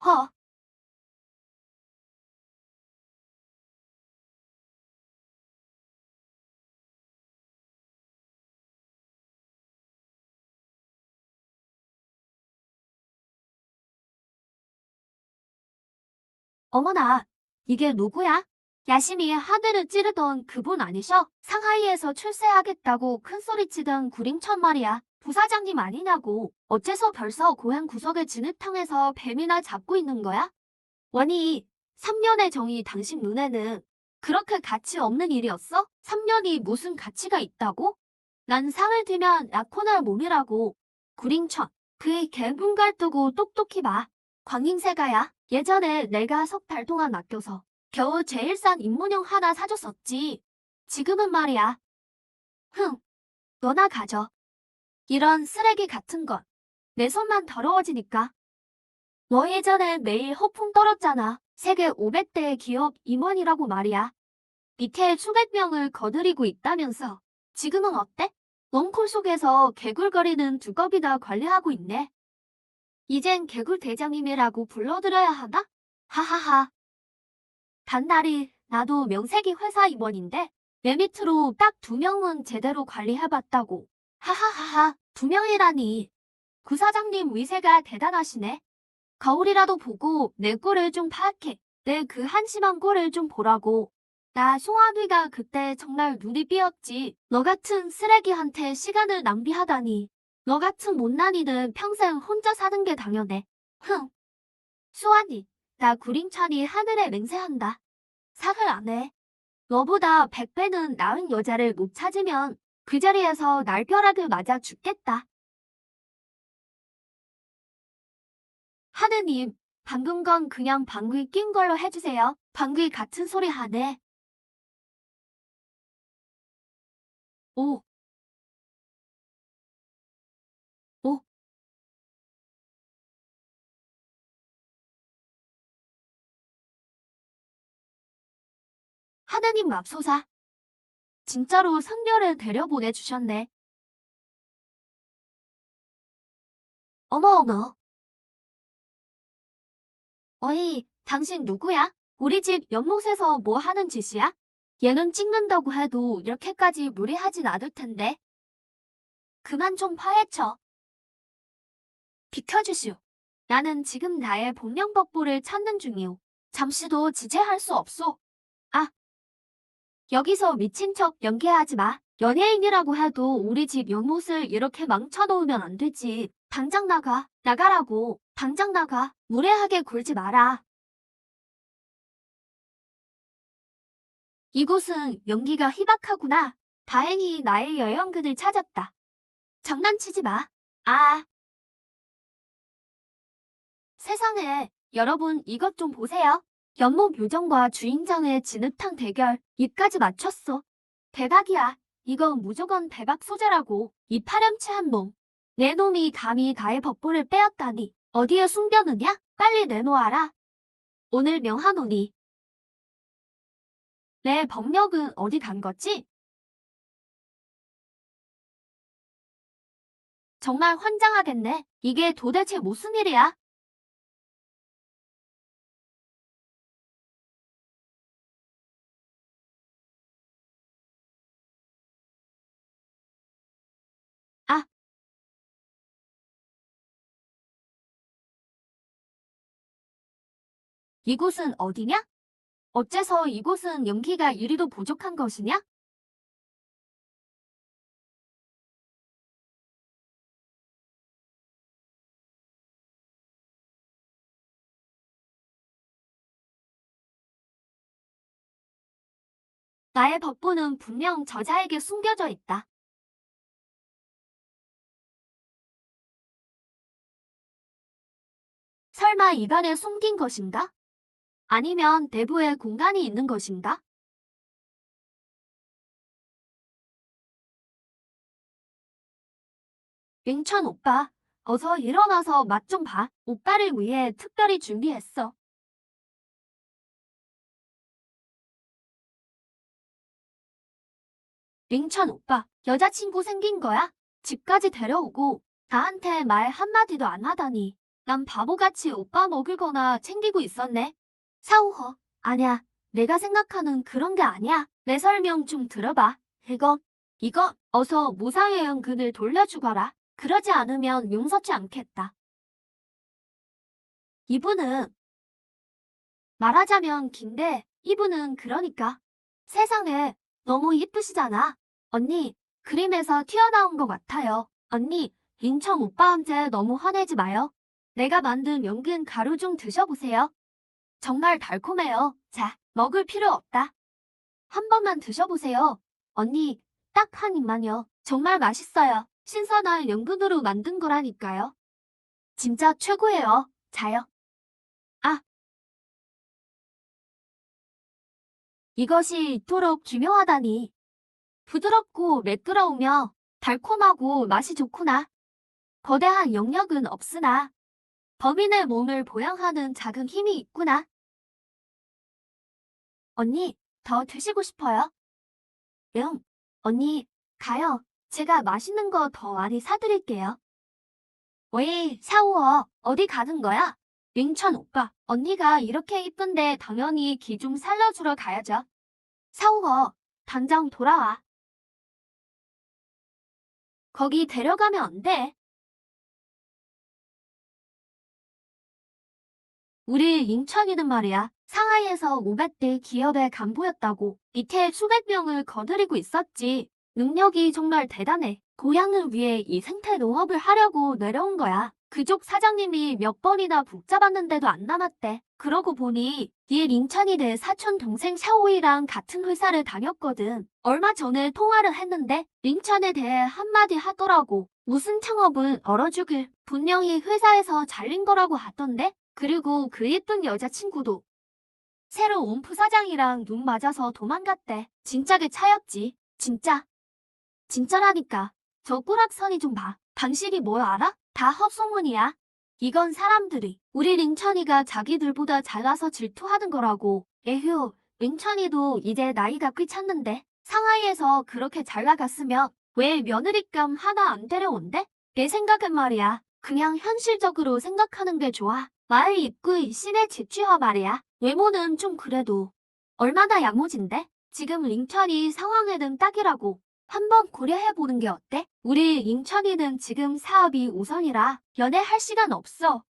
허, 어머나, 이게 누구야? 야심히 하늘을 찌르던 그분 아니셔? 상하이에서 출세하겠다고 큰소리치던 구림천 말이야. 부사장님 아니냐고. 어째서 벌써 고향 구석의 진흙탕에서 뱀이나 잡고 있는 거야? 원희, 3년의 정이 당신 눈에는 그렇게 가치 없는 일이었어? 3년이 무슨 가치가 있다고? 난 상을 들면 약혼할 몸이라고. 구림천, 그의 개분갈 뜨고 똑똑히 봐. 광인세가야. 예전에 내가 석 달 동안 아껴서 겨우 제일 싼 입문용 하나 사줬었지. 지금은 말이야. 흥, 너나 가져. 이런 쓰레기 같은 건 내 손만 더러워지니까. 너 예전에 매일 허풍 떨었잖아. 세계 500대의 기업 임원이라고 말이야. 밑에 수백 명을 거느리고 있다면서. 지금은 어때? 넝콜 속에서 개굴거리는 두꺼비나 관리하고 있네. 이젠 개굴 대장님이라고 불러드려야 하나? 하하하. 단달이 나도 명색이 회사 임원인데 내 밑으로 딱 2명은 제대로 관리해봤다고. 하하하하. 2명이라니. 구사장님 위세가 대단하시네. 거울이라도 보고 내 꼴을 좀 파악해. 내 그 한심한 꼴을 좀 보라고. 나 송하늘가 그때 정말 눈이 삐었지. 너 같은 쓰레기한테 시간을 낭비하다니. 너 같은 못난이는 평생 혼자 사는 게 당연해. 흥. 수환이, 나 구림천이 하늘에 맹세한다. 사흘 안에 너보다 100배는 나은 여자를 못 찾으면 그 자리에서 날벼락을 맞아 죽겠다. 하느님, 방금 건 그냥 방귀 낀 걸로 해주세요. 방귀 같은 소리 하네. 오, 오, 하느님 맙소사. 진짜로 선녀를 데려보내주셨네. 어머, 어이, 당신 누구야? 우리 집 연못에서 뭐 하는 짓이야? 예능 찍는다고 해도 이렇게까지 무리하진 않을 텐데. 그만 좀 파헤쳐. 비켜주시오. 나는 지금 나의 본명법보를 찾는 중이오. 잠시도 지체할 수 없소. 아, 여기서 미친 척 연기하지 마. 연예인이라고 해도 우리 집 연못을 이렇게 망쳐놓으면 안 되지. 당장 나가. 나가라고. 당장 나가. 무례하게 굴지 마라. 이곳은 연기가 희박하구나. 다행히 나의 여연근을 찾았다. 장난치지 마. 아, 세상에. 여러분 이것 좀 보세요. 연못 요정과 주인장의 진흙탕 대결. 입까지 맞췄어. 대박이야. 이건 무조건 대박 소재라고. 이 파렴치한 놈. 내 놈이 감히 나의 법보를 빼앗다니. 어디에 숨겨느냐? 빨리 내놓아라. 오늘 명하노니. 내 법력은 어디 간 거지? 정말 환장하겠네. 이게 도대체 무슨 일이야? 아, 이곳은 어디냐? 어째서 이곳은 연기가 이리도 부족한 것이냐? 나의 법보는 분명 저자에게 숨겨져 있다. 설마 입안에 숨긴 것인가? 아니면 내부에 공간이 있는 것인가? 맹천 오빠, 어서 일어나서 맛 좀 봐. 오빠를 위해 특별히 준비했어. 맹천 오빠, 여자친구 생긴 거야? 집까지 데려오고 나한테 말 한마디도 안 하다니. 난 바보같이 오빠 먹을 거나 챙기고 있었네. 사오허. 아니야. 내가 생각하는 그런 게 아니야. 내 설명 좀 들어봐. 이거, 어서 무사의 연근을 돌려주거라. 그러지 않으면 용서치 않겠다. 이분은, 말하자면 긴데, 이분은 그러니까. 세상에, 너무 이쁘시잖아. 언니, 그림에서 튀어나온 것 같아요. 언니, 인천 오빠한테 너무 화내지 마요. 내가 만든 연근 가루 좀 드셔보세요. 정말 달콤해요. 자, 먹을 필요 없다. 한 번만 드셔보세요. 언니, 딱 한 입만요. 정말 맛있어요. 신선한 연근으로 만든 거라니까요. 진짜 최고예요. 자요. 아, 이것이 이토록 기묘하다니. 부드럽고 매끄러우며 달콤하고 맛이 좋구나. 거대한 영역은 없으나 범인의 몸을 보양하는 작은 힘이 있구나. 언니, 더 드시고 싶어요? 응. 언니, 가요. 제가 맛있는 거 더 많이 사드릴게요. 왜, 샤오어, 어디 가는 거야? 링천 오빠, 언니가 이렇게 이쁜데 당연히 기 좀 살려주러 가야죠. 샤오어, 당장 돌아와. 거기 데려가면 안 돼. 우리 인천이는 말이야. 상하이에서 500대 기업의 간부였다고. 이태 수백 명을 거느리고 있었지. 능력이 정말 대단해. 고향을 위해 이 생태 농업을 하려고 내려온 거야. 그쪽 사장님이 몇 번이나 붙잡았는데도 안 남았대. 그러고 보니 이 린천이 내 사촌 동생 샤오이랑 같은 회사를 다녔거든. 얼마 전에 통화를 했는데 린천에 대해 한마디 하더라고. 무슨 창업은 얼어 죽을. 분명히 회사에서 잘린 거라고 하던데? 그리고 그 예쁜 여자친구도 새로 온 부사장이랑 눈 맞아서 도망갔대. 진짜게 차였지. 진짜라니까. 저 꾸락선이 좀 봐. 당신이 뭘 알아? 다 헛소문이야. 이건 사람들이 우리 링천이가 자기들보다 잘나서 질투하는 거라고. 에휴, 링천이도 이제 나이가 꽤 찼는데 상하이에서 그렇게 잘 나갔으면 왜 며느리감 하나 안 데려온대? 내 생각은 말이야. 그냥 현실적으로 생각하는 게 좋아. 말 입구 신의 지취화 말이야. 외모는 좀 그래도 얼마나 야무진데? 지금 링천이 상황에는 딱이라고. 한번 고려해보는 게 어때? 우리 링천이는 지금 사업이 우선이라 연애할 시간 없어.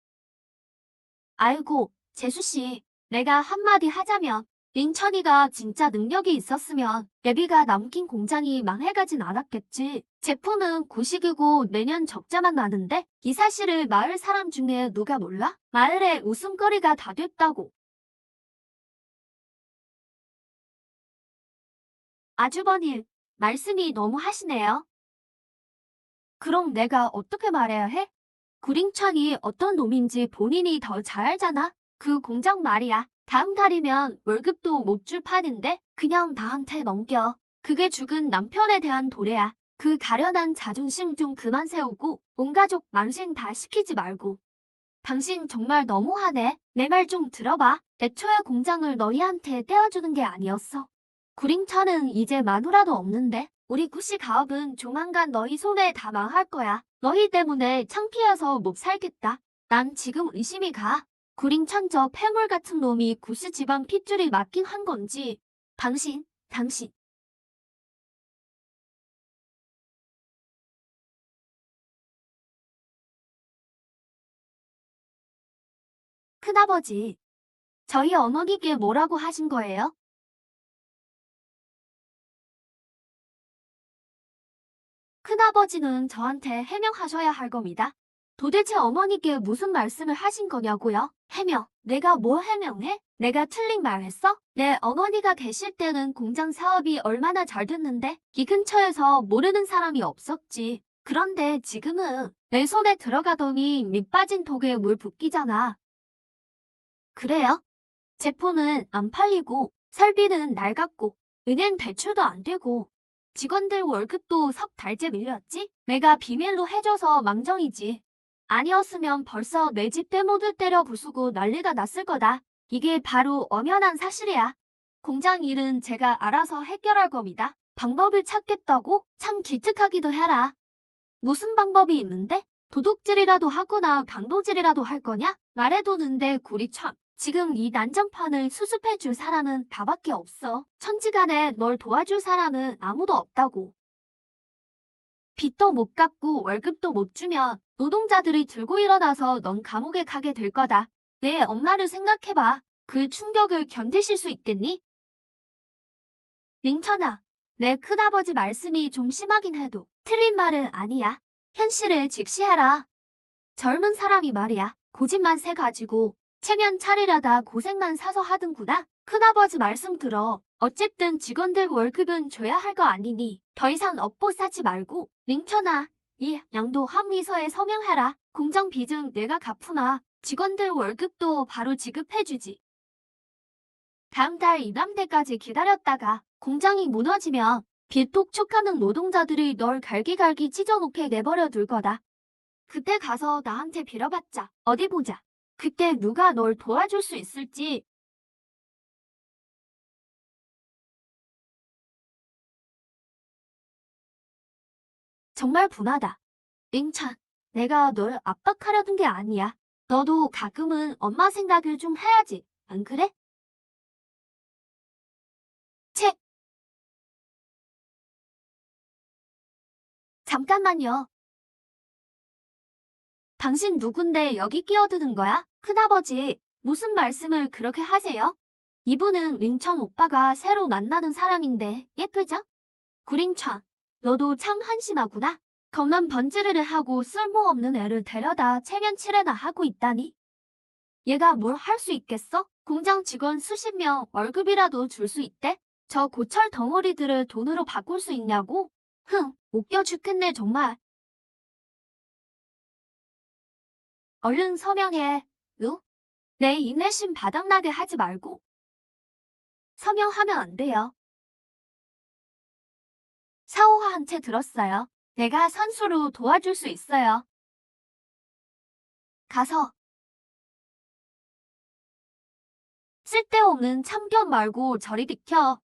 아이고, 재수씨, 내가 한마디 하자면 링천이가 진짜 능력이 있었으면 예비가 남긴 공장이 망해가진 않았겠지. 제품은 고식이고 내년 적자만 나는데 이 사실을 마을 사람 중에 누가 몰라? 마을에 웃음거리가 다 됐다고. 아주버님, 말씀이 너무 하시네요. 그럼 내가 어떻게 말해야 해? 구링천이 어떤 놈인지 본인이 더 잘 알잖아. 그 공장 말이야. 다음 달이면 월급도 못 줄 판인데 그냥 나한테 넘겨. 그게 죽은 남편에 대한 도래야. 그 가련한 자존심 좀 그만 세우고 온 가족 망신 다 시키지 말고. 당신 정말 너무하네. 내 말 좀 들어봐. 애초에 공장을 너희한테 떼어주는 게 아니었어. 구링천은 이제 마누라도 없는데 우리 구씨 가업은 조만간 너희 손에 다 망할 거야. 너희 때문에 창피해서 못 살겠다. 난 지금 의심이 가. 구링천 저 폐물 같은 놈이 구씨 집안 핏줄이 맞긴 한 건지. 당신. 큰아버지, 저희 어머니께 뭐라고 하신 거예요? 큰아버지는 저한테 해명하셔야 할 겁니다. 도대체 어머니께 무슨 말씀을 하신 거냐고요? 해명. 내가 뭐 해명해? 내가 틀린 말 했어? 내 어머니가 계실 때는 공장 사업이 얼마나 잘 됐는데 이 근처에서 모르는 사람이 없었지. 그런데 지금은 내 손에 들어가더니 밑 빠진 독에 물 붓기잖아. 그래요? 제품은 안 팔리고 설비는 낡았고 은행 대출도 안 되고 직원들 월급도 석 달째 밀렸지? 내가 비밀로 해줘서 망정이지. 아니었으면 벌써 내 집 떼모들 때려 부수고 난리가 났을 거다. 이게 바로 엄연한 사실이야. 공장 일은 제가 알아서 해결할 겁니다. 방법을 찾겠다고? 참 기특하기도 해라. 무슨 방법이 있는데? 도둑질이라도 하거나 강도질이라도 할 거냐? 말해도는데 구리 참. 지금 이 난장판을 수습해줄 사람은 나밖에 없어. 천지간에 널 도와줄 사람은 아무도 없다고. 빚도 못 갚고 월급도 못 주면 노동자들이 들고 일어나서 넌 감옥에 가게 될 거다. 내 엄마를 생각해봐. 그 충격을 견디실 수 있겠니? 링천아, 내 큰아버지 말씀이 좀 심하긴 해도 틀린 말은 아니야. 현실을 직시해라. 젊은 사람이 말이야. 고집만 세 가지고 체면 차리려다 고생만 사서 하든구나. 큰아버지 말씀 들어. 어쨌든 직원들 월급은 줘야 할 거 아니니 더 이상 업보 싸지 말고 링천아, 이 양도 합의서에 서명해라. 공장 비증 내가 갚으마. 직원들 월급도 바로 지급해주지. 다음 달 이맘때까지 기다렸다가 공장이 무너지면 빚 독촉하는 노동자들이 널 갈기갈기 찢어놓게 내버려 둘 거다. 그때 가서 나한테 빌어봤자 어디 보자. 그때 누가 널 도와줄 수 있을지. 정말 분하다. 링찬, 내가 널 압박하려는 게 아니야. 너도 가끔은 엄마 생각을 좀 해야지. 안 그래? 채, 잠깐만요. 당신 누군데 여기 끼어드는 거야? 큰아버지, 무슨 말씀을 그렇게 하세요? 이분은 링천 오빠가 새로 만나는 사람인데 예쁘죠? 구링천, 너도 참 한심하구나. 겉만 번지르르 하고 쓸모없는 애를 데려다 체면치레나 하고 있다니. 얘가 뭘 할 수 있겠어? 공장 직원 수십 명 월급이라도 줄 수 있대? 저 고철 덩어리들을 돈으로 바꿀 수 있냐고? 흥, 웃겨 죽겠네 정말. 얼른 서명해. 으? 내 인내심 바닥나게 하지 말고. 서명하면 안 돼요. 사오화 한 채 들었어요. 내가 선수로 도와줄 수 있어요. 가서. 쓸데없는 참견 말고 저리 비켜.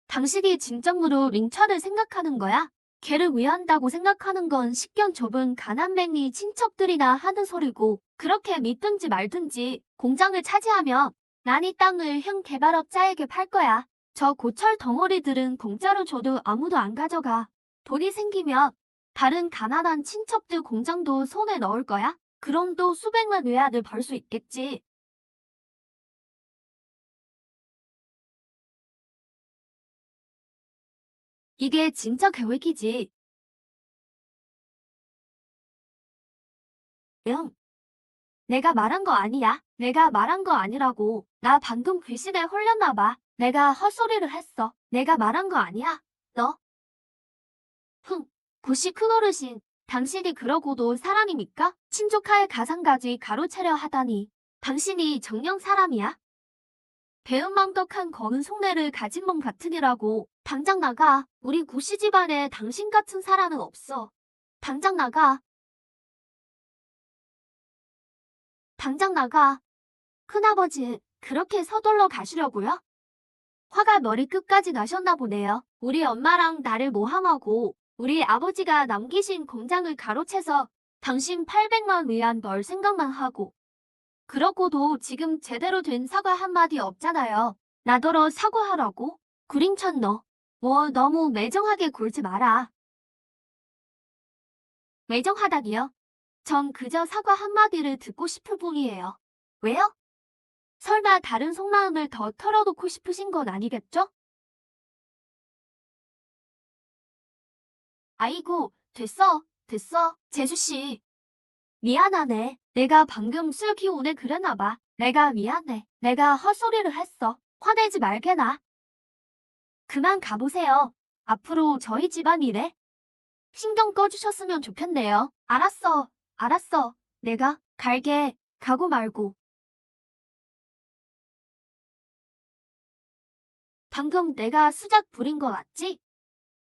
당신이 진정으로 링천을 생각하는 거야? 걔를 위한다고 생각하는 건 식견 좁은 가난맹이 친척들이나 하는 소리고 그렇게 믿든지 말든지 공장을 차지하면 난 이 땅을 형 개발업자에게 팔 거야. 저 고철 덩어리들은 공짜로 줘도 아무도 안 가져가. 돈이 생기면 다른 가난한 친척들 공장도 손에 넣을 거야. 그럼 또 수백만 외화를 벌 수 있겠지. 이게 진짜 계획이지. 응. 내가 말한 거 아니야. 내가 말한 거 아니라고. 나 방금 귀신에 홀렸나 봐. 내가 헛소리를 했어. 내가 말한 거 아니야. 너? 흥. 구씨 큰어르신. 당신이 그러고도 사람입니까? 친족할 가상까지 가로채려 하다니. 당신이 정녕 사람이야? 배은망덕한 검은 속내를 가진 놈 같으니라고. 당장 나가. 우리 구씨 집안에 당신 같은 사람은 없어. 당장 나가. 당장 나가. 큰아버지, 그렇게 서둘러 가시려고요? 화가 머리끝까지 나셨나 보네요. 우리 엄마랑 나를 모함하고 우리 아버지가 남기신 공장을 가로채서 당신 800만 위안 벌 생각만 하고 그러고도 지금 제대로 된 사과 한마디 없잖아요. 나더러 사과하라고? 구링천 너. 뭐 너무 매정하게 굴지 마라. 매정하다니요? 전 그저 사과 한마디를 듣고 싶을 뿐이에요. 왜요? 설마 다른 속마음을 더 털어놓고 싶으신 건 아니겠죠? 아이고, 됐어, 됐어, 재수씨. 미안하네. 내가 방금 술 기운에 그랬나 봐. 내가 미안해. 내가 헛소리를 했어. 화내지 말게나. 그만 가보세요. 앞으로 저희 집안 일에 신경 꺼주셨으면 좋겠네요. 알았어, 알았어. 내가 갈게. 가고 말고. 방금 내가 수작 부린 거 맞지?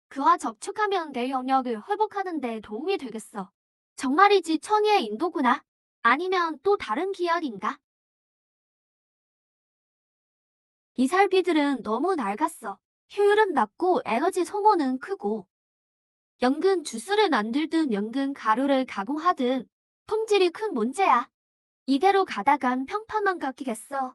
그와 접촉하면 내 영역을 회복하는 데 도움이 되겠어. 정말이지 천의의 인도구나. 아니면 또 다른 기열인가? 이 살비들은 너무 낡았어. 효율은 낮고 에너지 소모는 크고 연근 주스를 만들든 연근 가루를 가공하든 품질이 큰 문제야. 이대로 가다간 평판만 깎이겠어.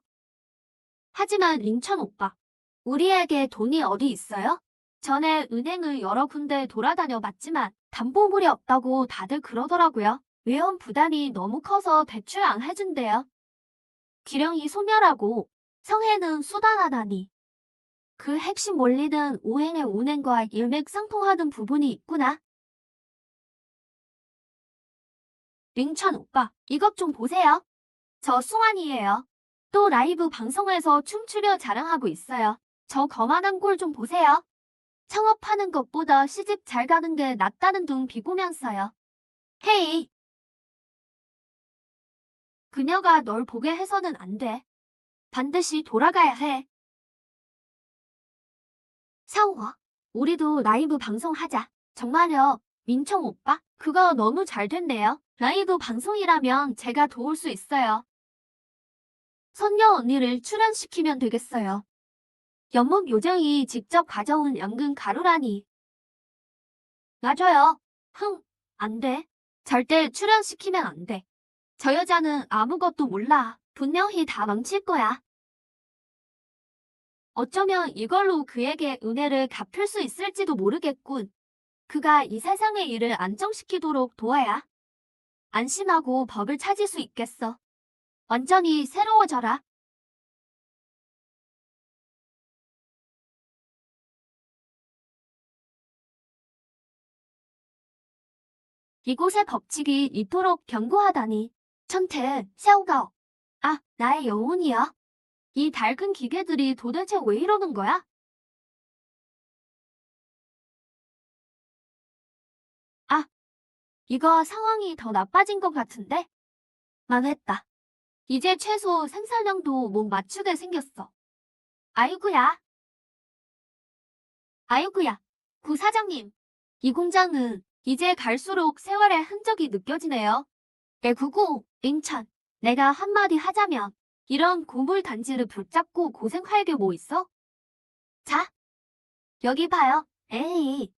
하지만 링천 오빠, 우리에게 돈이 어디 있어요? 전에 은행을 여러 군데 돌아다녀 봤지만 담보물이 없다고 다들 그러더라고요. 외원 부담이 너무 커서 대출 안 해준대요. 기령이 소멸하고 성해는 수단하다니. 그 핵심 원리는 오행의 운행과 일맥상통하는 부분이 있구나. 링천 오빠, 이것 좀 보세요. 저 수환이에요. 또 라이브 방송에서 춤추려 자랑하고 있어요. 저 거만한 꼴 좀 보세요. 창업하는 것보다 시집 잘 가는 게 낫다는 둥 비고면서요. 헤이, 그녀가 널 보게 해서는 안 돼. 반드시 돌아가야 해. 샤워. 우리도 라이브 방송하자. 정말요, 민청 오빠? 그거 너무 잘 됐네요. 라이브 방송이라면 제가 도울 수 있어요. 선녀 언니를 출연시키면 되겠어요. 연못 요정이 직접 가져온 연근 가루라니. 맞아요. 안 돼. 절대 출연시키면 안 돼. 저 여자는 아무것도 몰라. 분명히 다 망칠 거야. 어쩌면 이걸로 그에게 은혜를 갚을 수 있을지도 모르겠군. 그가 이 세상의 일을 안정시키도록 도와야 안심하고 법을 찾을 수 있겠어. 완전히 새로워져라. 이곳의 법칙이 이토록 견고하다니. 천태, 샤오가오. 아, 나의 영혼이야. 이 낡은 기계들이 도대체 왜 이러는 거야? 아, 이거 상황이 더 나빠진 것 같은데? 망했다. 이제 최소 생산량도 못 맞추게 생겼어. 아이구야. 아이구야. 부사장님. 이 공장은 이제 갈수록 세월의 흔적이 느껴지네요. 애구고, 인천. 내가 한마디 하자면 이런 고물 단지를 붙잡고 고생할 게 뭐 있어? 자, 여기 봐요. 에이.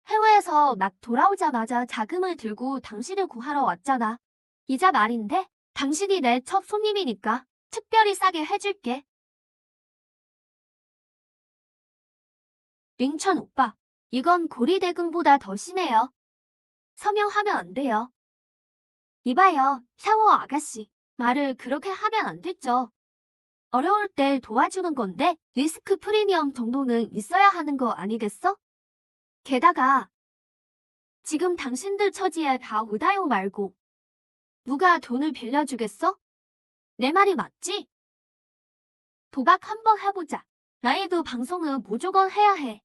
해외에서 막 돌아오자마자 자금을 들고 당신을 구하러 왔잖아. 이자 말인데 당신이 내 첫 손님이니까 특별히 싸게 해줄게. 링천 오빠, 이건 고리대금보다 더 심해요. 서명하면 안 돼요. 이봐요, 샤워 아가씨. 말을 그렇게 하면 안 됐죠. 어려울 때 도와주는 건데 리스크 프리미엄 정도는 있어야 하는 거 아니겠어? 게다가 지금 당신들 처지에 다 우다요 말고 누가 돈을 빌려주겠어? 내 말이 맞지? 도박 한번 해보자. 라이브 방송은 무조건 해야 해.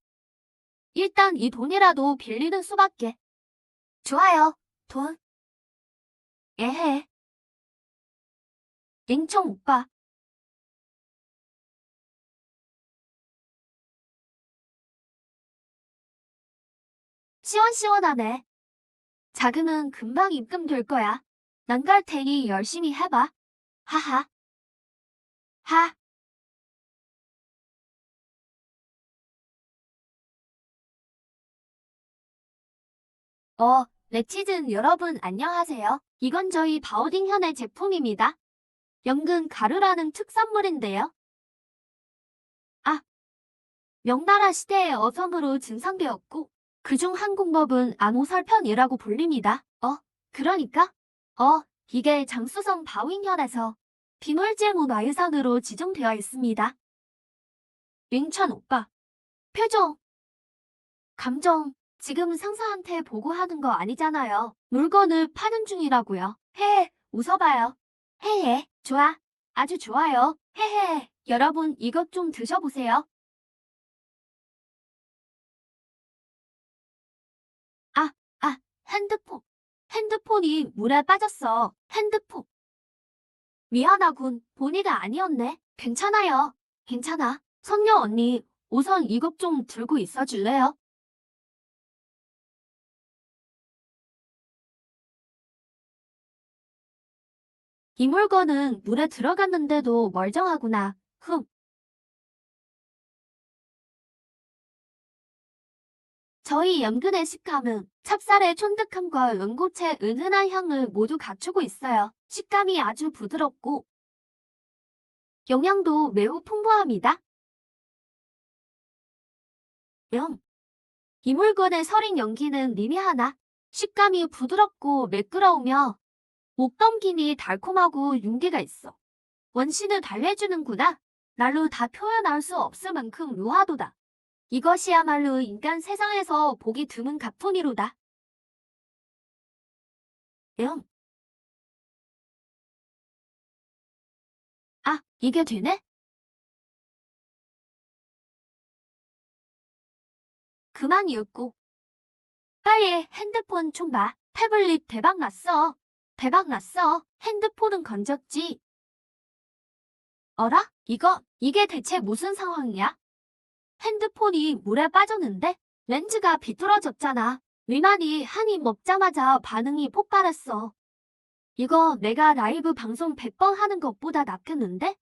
일단 이 돈이라도 빌리는 수밖에. 좋아요. 돈. 에헤. 링청 오빠. 시원시원하네. 자금은 금방 입금될 거야. 난 갈 테니 열심히 해봐. 하하. 하. 레티즌 여러분 안녕하세요. 이건 저희 바오딩현의 제품입니다. 연근 가루라는 특산물인데요. 아, 명나라 시대의 어성으로 증상되었고 그중 한 공법은 안오설편이라고 불립니다. 그러니까? 이게 장수성 바오잉현에서 비물질 문화유산으로 지정되어 있습니다. 링천 오빠, 표정, 감정, 지금 상사한테 보고하는 거 아니잖아요. 물건을 파는 중이라고요. 헤헤, 웃어봐요. 헤헤, 좋아. 아주 좋아요. 헤헤, 여러분 이것 좀 드셔보세요. 아, 핸드폰. 핸드폰이 물에 빠졌어. 핸드폰. 미안하군. 본의가 아니었네. 괜찮아요. 괜찮아. 선녀 언니, 우선 이것 좀 들고 있어 줄래요? 이 물건은 물에 들어갔는데도 멀쩡하구나. 저희 연근의 식감은 찹쌀의 쫀득함과 연고체의 은은한 향을 모두 갖추고 있어요. 식감이 아주 부드럽고 영양도 매우 풍부합니다. 영. 이 물건의 설인 연기는 미미하나 식감이 부드럽고 매끄러우며 목넘김이 달콤하고 윤기가 있어. 원신을 달래주는구나. 날로 다 표현할 수 없을 만큼 우아하도다. 이것이야말로 인간 세상에서 보기 드문 가품이로다. 영. 아, 이게 되네? 그만 읽고. 빨리 핸드폰 좀 봐. 태블릿 대박 났어. 대박 났어. 핸드폰은 건졌지. 어라? 이게 대체 무슨 상황이야? 핸드폰이 물에 빠졌는데? 렌즈가 비뚤어졌잖아. 위만이 한 입 먹자마자 반응이 폭발했어. 이거 내가 라이브 방송 100번 하는 것보다 낫겠는데?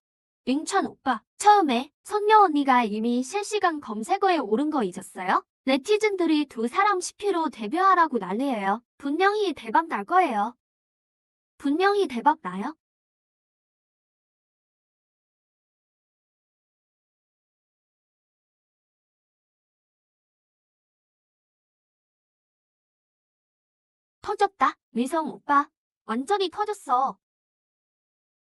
링천 오빠, 처음에 선녀 언니가 이미 실시간 검색어에 오른 거 잊었어요? 네티즌들이 두 사람 CP로 데뷔하라고 난리예요. 분명히 대박 날 거예요. 분명히 대박 나요? 터졌다. 위성 오빠, 완전히 터졌어.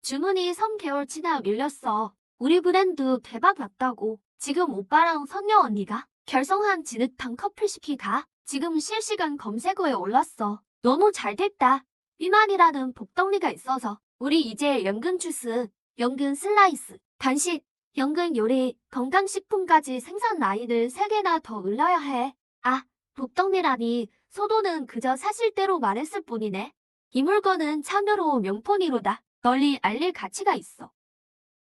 주문이 3개월 지나 밀렸어. 우리 브랜드 대박 났다고. 지금 오빠랑 선녀 언니가 결성한 진흙탕 커플시키가 지금 실시간 검색어에 올랐어. 너무 잘 됐다. 비만이라는 복덩이가 있어서 우리 이제 연근 주스, 연근 슬라이스, 간식, 연근 요리, 건강식품까지 생산 라인을 3개나 더 늘려야 해. 아, 복덩이라니 소도는 그저 사실대로 말했을 뿐이네. 이 물건은 참여로 명품이로다. 널리 알릴 가치가 있어.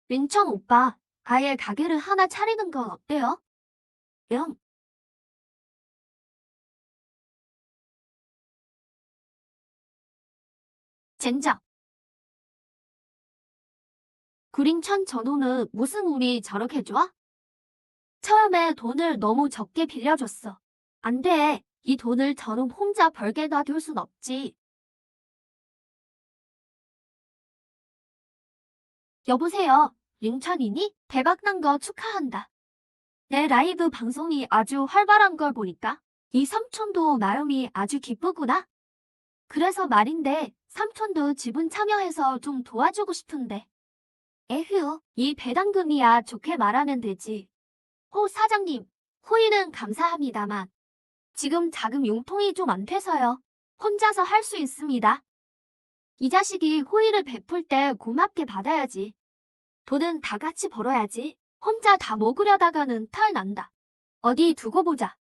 윈천 오빠, 아예 가게를 하나 차리는 건 어때요? 영. 젠장. 구링천 전호는 무슨 운이 저렇게 좋아? 처음에 돈을 너무 적게 빌려줬어. 안 돼. 이 돈을 저놈 혼자 벌게 놔둘 순 없지. 여보세요. 링천이니? 대박난 거 축하한다. 내 라이브 방송이 아주 활발한 걸 보니까 이 삼촌도 마음이 아주 기쁘구나. 그래서 말인데 삼촌도 지분 참여해서 좀 도와주고 싶은데. 에휴, 이 배당금이야 좋게 말하면 되지. 호 사장님, 호의는 감사합니다만 지금 자금 융통이 좀 안 돼서요. 혼자서 할 수 있습니다. 이 자식이 호의를 베풀 때 고맙게 받아야지. 돈은 다 같이 벌어야지. 혼자 다 먹으려다가는 탈 난다. 어디 두고 보자.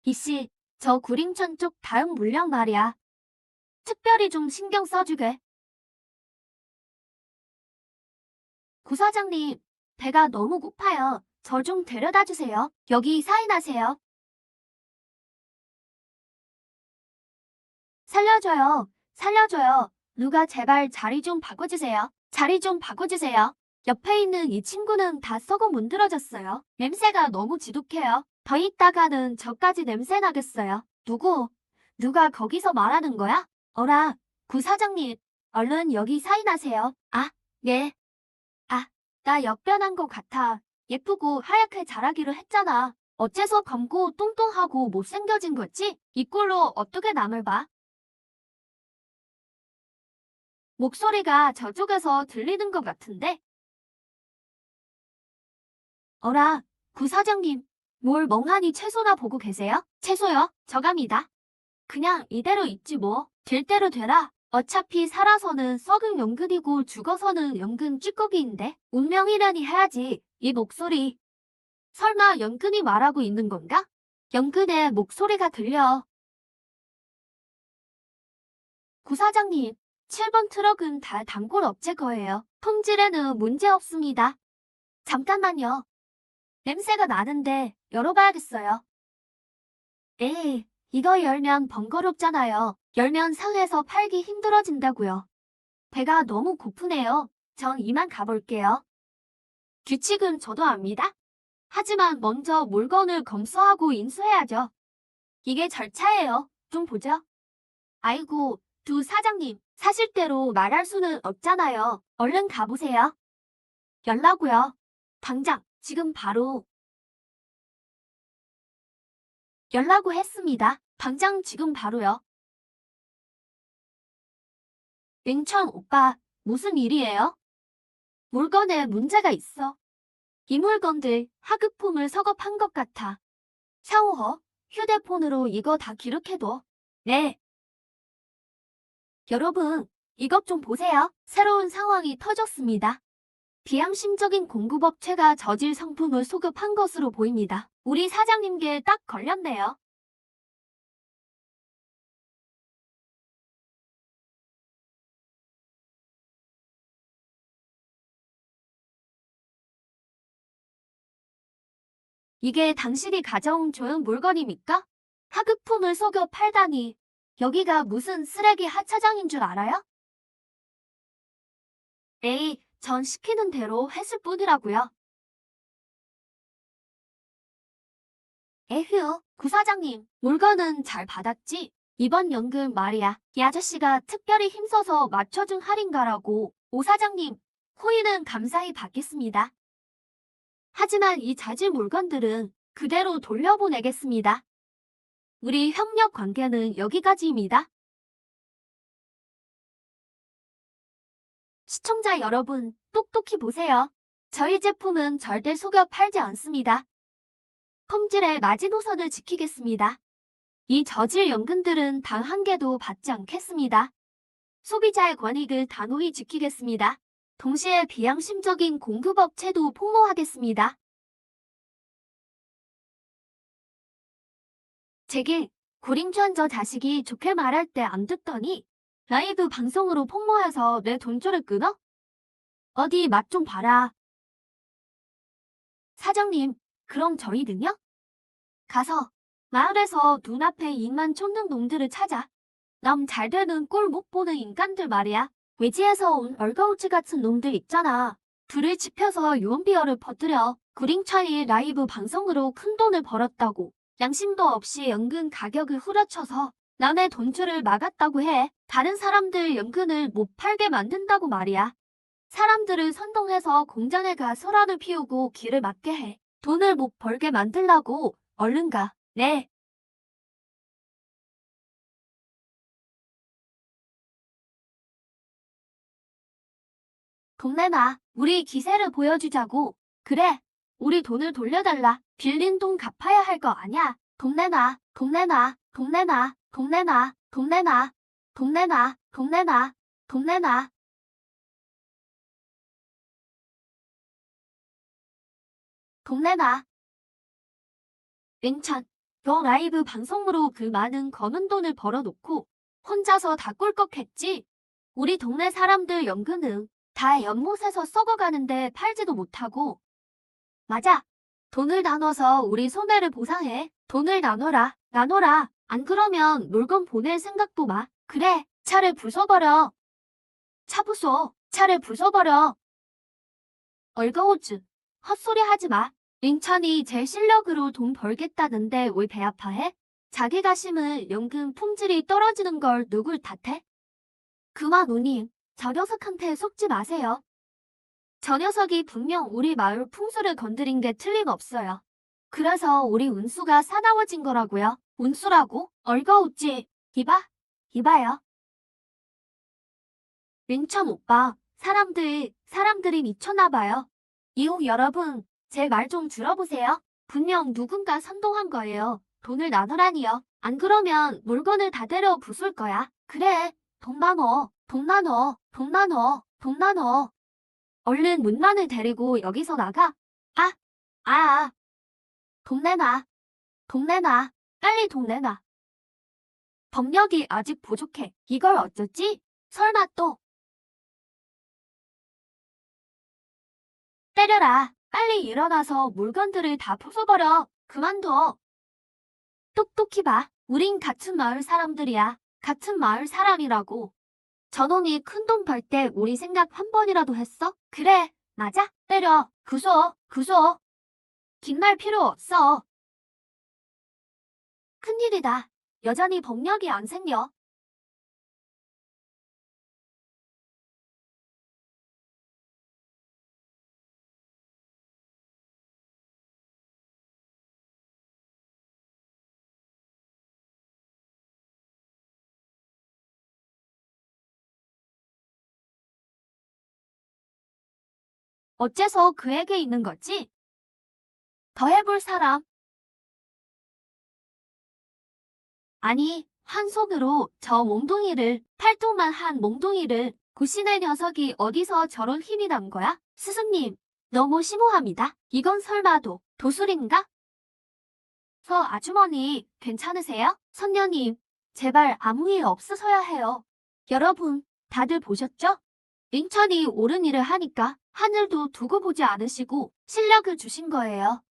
이씨, 저 구림천 쪽 다음 물량 말이야. 특별히 좀 신경 써주게. 구사장님, 배가 너무 고파요. 저 좀 데려다 주세요. 여기 사인하세요. 살려줘요. 살려줘요. 누가 제발 자리 좀 바꿔주세요. 자리 좀 바꿔주세요. 옆에 있는 이 친구는 다 썩어 문드러졌어요. 냄새가 너무 지독해요. 더 있다가는 저까지 냄새 나겠어요. 누가 거기서 말하는 거야? 어라, 구사장님, 얼른 여기 사인하세요. 아, 예. 아, 나 역변한 것 같아. 예쁘고 하얗게 자라기로 했잖아. 어째서 검고 뚱뚱하고 못생겨진 거지? 이 꼴로 어떻게 남을 봐? 목소리가 저쪽에서 들리는 것 같은데? 어라, 구사장님, 뭘 멍하니 채소나 보고 계세요? 채소요? 저갑니다. 그냥 이대로 있지 뭐. 될 대로 되라. 어차피 살아서는 썩은 연근이고 죽어서는 연근 찌꺼기인데 운명이라니 해야지. 이 목소리. 설마 연근이 말하고 있는 건가? 연근의 목소리가 들려. 구사장님, 7번 트럭은 다 단골 업체 거예요. 품질에는 문제 없습니다. 잠깐만요. 냄새가 나는데 열어봐야겠어요. 에이, 이거 열면 번거롭잖아요. 열면 상해서 팔기 힘들어진다고요. 배가 너무 고프네요. 전 이만 가볼게요. 규칙은 저도 압니다. 하지만 먼저 물건을 검수하고 인수해야죠. 이게 절차예요. 좀 보죠. 아이고, 두 사장님, 사실대로 말할 수는 없잖아요. 얼른 가보세요. 열라고요. 당장, 지금 바로. 열라고 했습니다. 당장 지금 바로요. 맹천 오빠, 무슨 일이에요? 물건에 문제가 있어. 이 물건들 하급품을 서겁한 것 같아. 샤오허, 휴대폰으로 이거 다 기록해둬. 네. 여러분, 이것 좀 보세요. 새로운 상황이 터졌습니다. 비양심적인 공급업체가 저질 상품을 소급한 것으로 보입니다. 우리 사장님께 딱 걸렸네요. 이게 당신이 가져온 좋은 물건입니까? 하급품을 속여 팔다니. 여기가 무슨 쓰레기 하차장인 줄 알아요? 에이, 전 시키는 대로 했을 뿐이라고요. 에휴, 구사장님, 물건은 잘 받았지? 이번 연금 말이야. 이 아저씨가 특별히 힘써서 맞춰준 할인가라고. 오 사장님, 후위는 감사히 받겠습니다. 하지만 이 자질 물건들은 그대로 돌려보내겠습니다. 우리 협력 관계는 여기까지입니다. 시청자 여러분, 똑똑히 보세요. 저희 제품은 절대 속여 팔지 않습니다. 품질의 마지노선을 지키겠습니다. 이 저질 연금들은 단 한 개도 받지 않겠습니다. 소비자의 권익을 단호히 지키겠습니다. 동시에 비양심적인 공급업체도 폭로하겠습니다. 제길, 구림천 저 자식이 좋게 말할 때 안 듣더니 라이브 방송으로 폭로해서 내 돈줄을 끊어? 어디 맛 좀 봐라. 사장님, 그럼 저희는요? 가서 마을에서 눈앞에 입만 쫓는 놈들을 찾아. 남 잘되는 꼴 못 보는 인간들 말이야. 외지에서 온 얼거우치 같은 놈들 있잖아. 불을 지펴서 유언비어를 퍼뜨려 구링차이 라이브 방송으로 큰돈을 벌었다고. 양심도 없이 연금 가격을 후려쳐서 남의 돈줄을 막았다고 해. 다른 사람들 연금을 못 팔게 만든다고 말이야. 사람들을 선동해서 공장에 가 소란을 피우고 길을 막게 해. 돈을 못 벌게 만들라고. 얼른 가. 네. 돈 내놔. 우리 기세를 보여주자고. 그래. 우리 돈을 돌려달라. 빌린 돈 갚아야 할 거 아냐. 돈 내놔. 돈 내놔. 돈 내놔. 돈 내놔. 돈 내놔. 돈 내놔. 돈 내놔. 돈 내놔. 돈 내놔. 맹찬, 너 라이브 방송으로 그 많은 검은 돈을 벌어놓고 혼자서 다 꿀꺽했지? 우리 동네 사람들 연금은 다 연못에서 썩어가는데 팔지도 못하고. 맞아. 돈을 나눠서 우리 소매를 보상해. 돈을 나눠라. 나눠라. 안 그러면 물건 보낼 생각도 마. 그래. 차를 부숴버려. 차 부숴. 차를 부숴버려. 얼거우즈. 헛소리 하지 마. 링천이 제 실력으로 돈 벌겠다는데 왜 배 아파해? 자기가 심은 연금 품질이 떨어지는 걸 누굴 탓해? 그만 우님, 저 녀석한테 속지 마세요. 저 녀석이 분명 우리 마을 풍수를 건드린 게 틀림없어요. 그래서 우리 운수가 사나워진 거라고요. 운수라고? 얼거우지. 이봐요. 링천 오빠, 사람들이 미쳤나 봐요. 이웃 여러분, 제 말 좀 들어보세요. 분명 누군가 선동한 거예요. 돈을 나눠라니요. 안 그러면 물건을 다 데려 부술 거야. 그래, 돈 나눠, 돈 나눠, 돈 나눠, 돈 나눠. 얼른 문만을 데리고 여기서 나가. 아, 아, 돈 내놔, 돈 내놔, 빨리 돈 내놔. 법력이 아직 부족해. 이걸 어쩌지? 설마 또 때려라. 빨리 일어나서 물건들을 다 부숴버려. 그만둬. 똑똑히 봐. 우린 같은 마을 사람들이야. 같은 마을 사람이라고. 저놈이 큰돈 벌 때 우리 생각 한 번이라도 했어? 그래, 맞아. 때려. 구소. 긴 말 필요 없어. 큰일이다. 여전히 법력이 안 생겨. 어째서 그에게 있는 거지? 더 해볼 사람. 아니, 한 손으로 저 몽둥이를, 팔뚝만 한 몽둥이를 구신의 녀석이 어디서 저런 힘이 난 거야? 스승님, 너무 심오합니다. 이건 설마 도술인가? 서 아주머니, 괜찮으세요? 선녀님, 제발 아무 일 없으셔야 해요. 여러분, 다들 보셨죠? 인천이 옳은 일을 하니까 하늘도 두고 보지 않으시고 실력을 주신 거예요.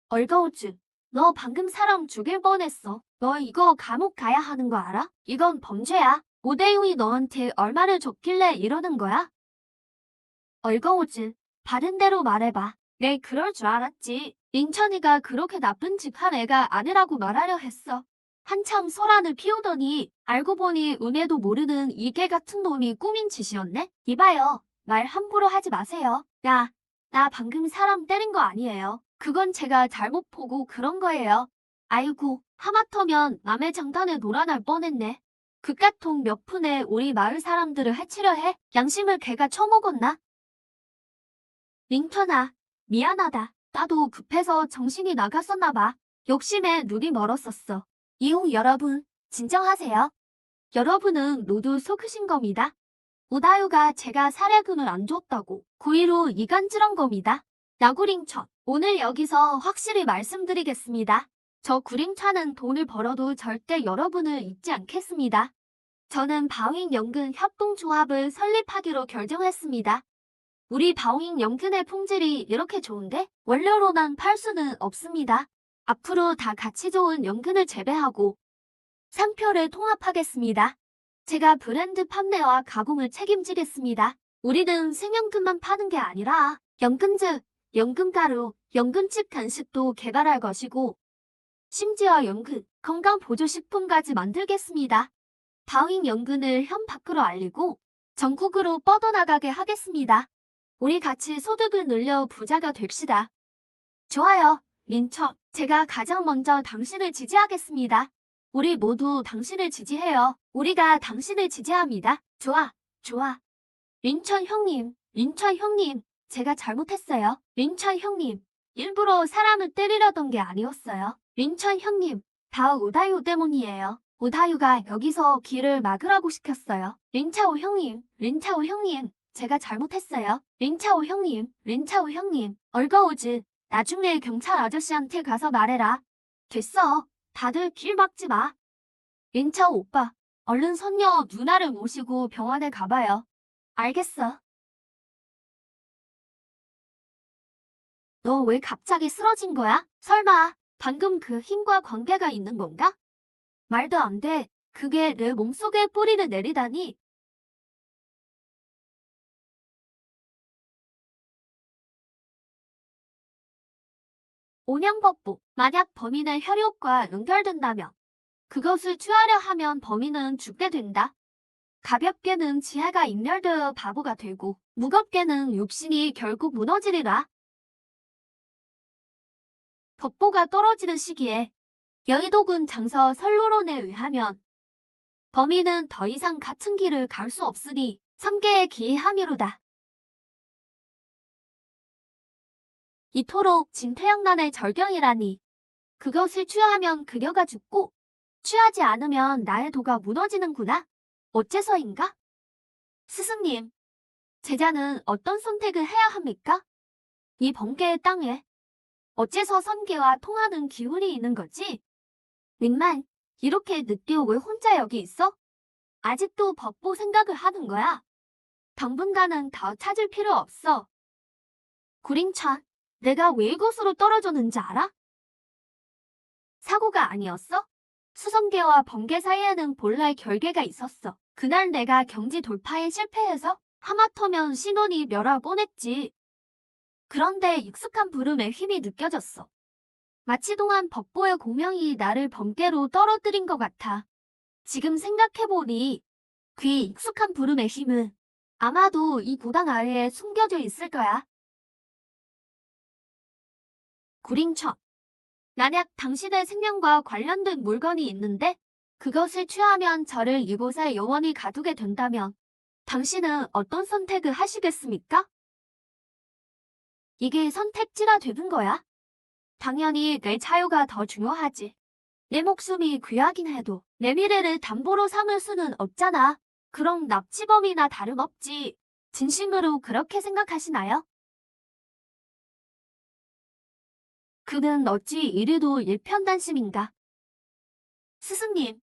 얼거우즈, 너 방금 사람 죽일 뻔했어. 너 이거 감옥 가야 하는 거 알아? 이건 범죄야. 오대용이 너한테 얼마를 줬길래 이러는 거야? 얼거우즈, 받은 대로 말해봐. 내 그럴 줄 알았지. 인천이가 그렇게 나쁜 짓 한 애가 아니라고 말하려 했어. 한참 소란을 피우더니 알고 보니 은혜도 모르는 이개 같은 놈이 꾸민 짓이었네? 이봐요. 말 함부로 하지 마세요. 야, 나 방금 사람 때린 거 아니에요. 그건 제가 잘못 보고 그런 거예요. 아이고, 하마터면 남의 장단에 놀아날 뻔했네. 그깟 몇 푼에 우리 마을 사람들을 해치려 해? 양심을 개가 처먹었나? 링턴아, 미안하다. 나도 급해서 정신이 나갔었나 봐. 욕심에 눈이 멀었었어. 이후 여러분, 진정하세요. 여러분은 모두 속으신 겁니다. 오다유가 제가 사례금을 안 줬다고 고의로 이간질한 겁니다. 나구링천, 오늘 여기서 확실히 말씀드리겠습니다. 저 구링차는 돈을 벌어도 절대 여러분을 잊지 않겠습니다. 저는 바우익연근 협동조합을 설립하기로 결정했습니다. 우리 바우익연근의 품질이 이렇게 좋은데 원료로만 팔 수는 없습니다. 앞으로 다 가치 좋은 연근을 재배하고 상표를 통합하겠습니다. 제가 브랜드 판매와 가공을 책임지겠습니다. 우리는 생연근만 파는 게 아니라 연근즙, 연근가루, 연근칩 간식도 개발할 것이고 심지어 연근, 건강보조식품까지 만들겠습니다. 바우익연근을 현 밖으로 알리고 전국으로 뻗어나가게 하겠습니다. 우리 같이 소득을 늘려 부자가 됩시다. 좋아요, 민첩. 제가 가장 먼저 당신을 지지하겠습니다. 우리 모두 당신을 지지해요. 우리가 당신을 지지합니다. 좋아. 린천 형님, 제가 잘못했어요. 린천 형님, 일부러 사람을 때리려던 게 아니었어요. 린천 형님, 다 오다유 때문이에요. 오다유가 여기서 길을 막으라고 시켰어요. 린차오 형님, 제가 잘못했어요. 린차오 형님, 얼거우즈. 나중에 경찰 아저씨한테 가서 말해라. 됐어. 다들 길 막지 마. 린차오 오빠, 얼른 선녀 누나를 모시고 병원에 가봐요. 알겠어. 너 왜 갑자기 쓰러진 거야? 설마 방금 그 힘과 관계가 있는 건가? 말도 안 돼. 그게 내 몸속에 뿌리를 내리다니. 온양법부, 만약 범인의 혈육과 연결된다면 그것을 취하려 하면 범인은 죽게 된다. 가볍게는 지혜가 인멸되어 바보가 되고 무겁게는 육신이 결국 무너지리라. 법보가 떨어지는 시기에 여의도군 장서 설로론에 의하면 범인은 더 이상 같은 길을 갈 수 없으니 3개의 기이함이로다. 이토록 진퇴양난의 절경이라니. 그것을 취하면 그녀가 죽고 취하지 않으면 나의 도가 무너지는구나. 어째서인가? 스승님, 제자는 어떤 선택을 해야 합니까? 이 번개의 땅에 어째서 선계와 통하는 기운이 있는 거지? 닉만, 이렇게 늦게 왜 혼자 여기 있어? 아직도 법보 생각을 하는 거야? 당분간은 더 찾을 필요 없어. 구링천, 내가 왜 이곳으로 떨어졌는지 알아? 사고가 아니었어? 수성계와 번개 사이에는 본래 결계가 있었어. 그날 내가 경지 돌파에 실패해서 하마터면 신혼이 멸할 뻔했지. 그런데 익숙한 부름에 힘이 느껴졌어. 마치 동안 벅보의 공명이 나를 번개로 떨어뜨린 것 같아. 지금 생각해보니 그 익숙한 부름의 힘은 아마도 이 고당 아래에 숨겨져 있을 거야. 구링천. 만약 당신의 생명과 관련된 물건이 있는데 그것을 취하면 저를 이곳에 영원히 가두게 된다면 당신은 어떤 선택을 하시겠습니까? 이게 선택지가 되는 거야. 당연히 내 자유가 더 중요하지. 내 목숨이 귀하긴 해도 내 미래를 담보로 삼을 수는 없잖아. 그럼 납치범이나 다름없지. 진심으로 그렇게 생각하시나요? 그는 어찌 이리도 일편단심인가? 스승님,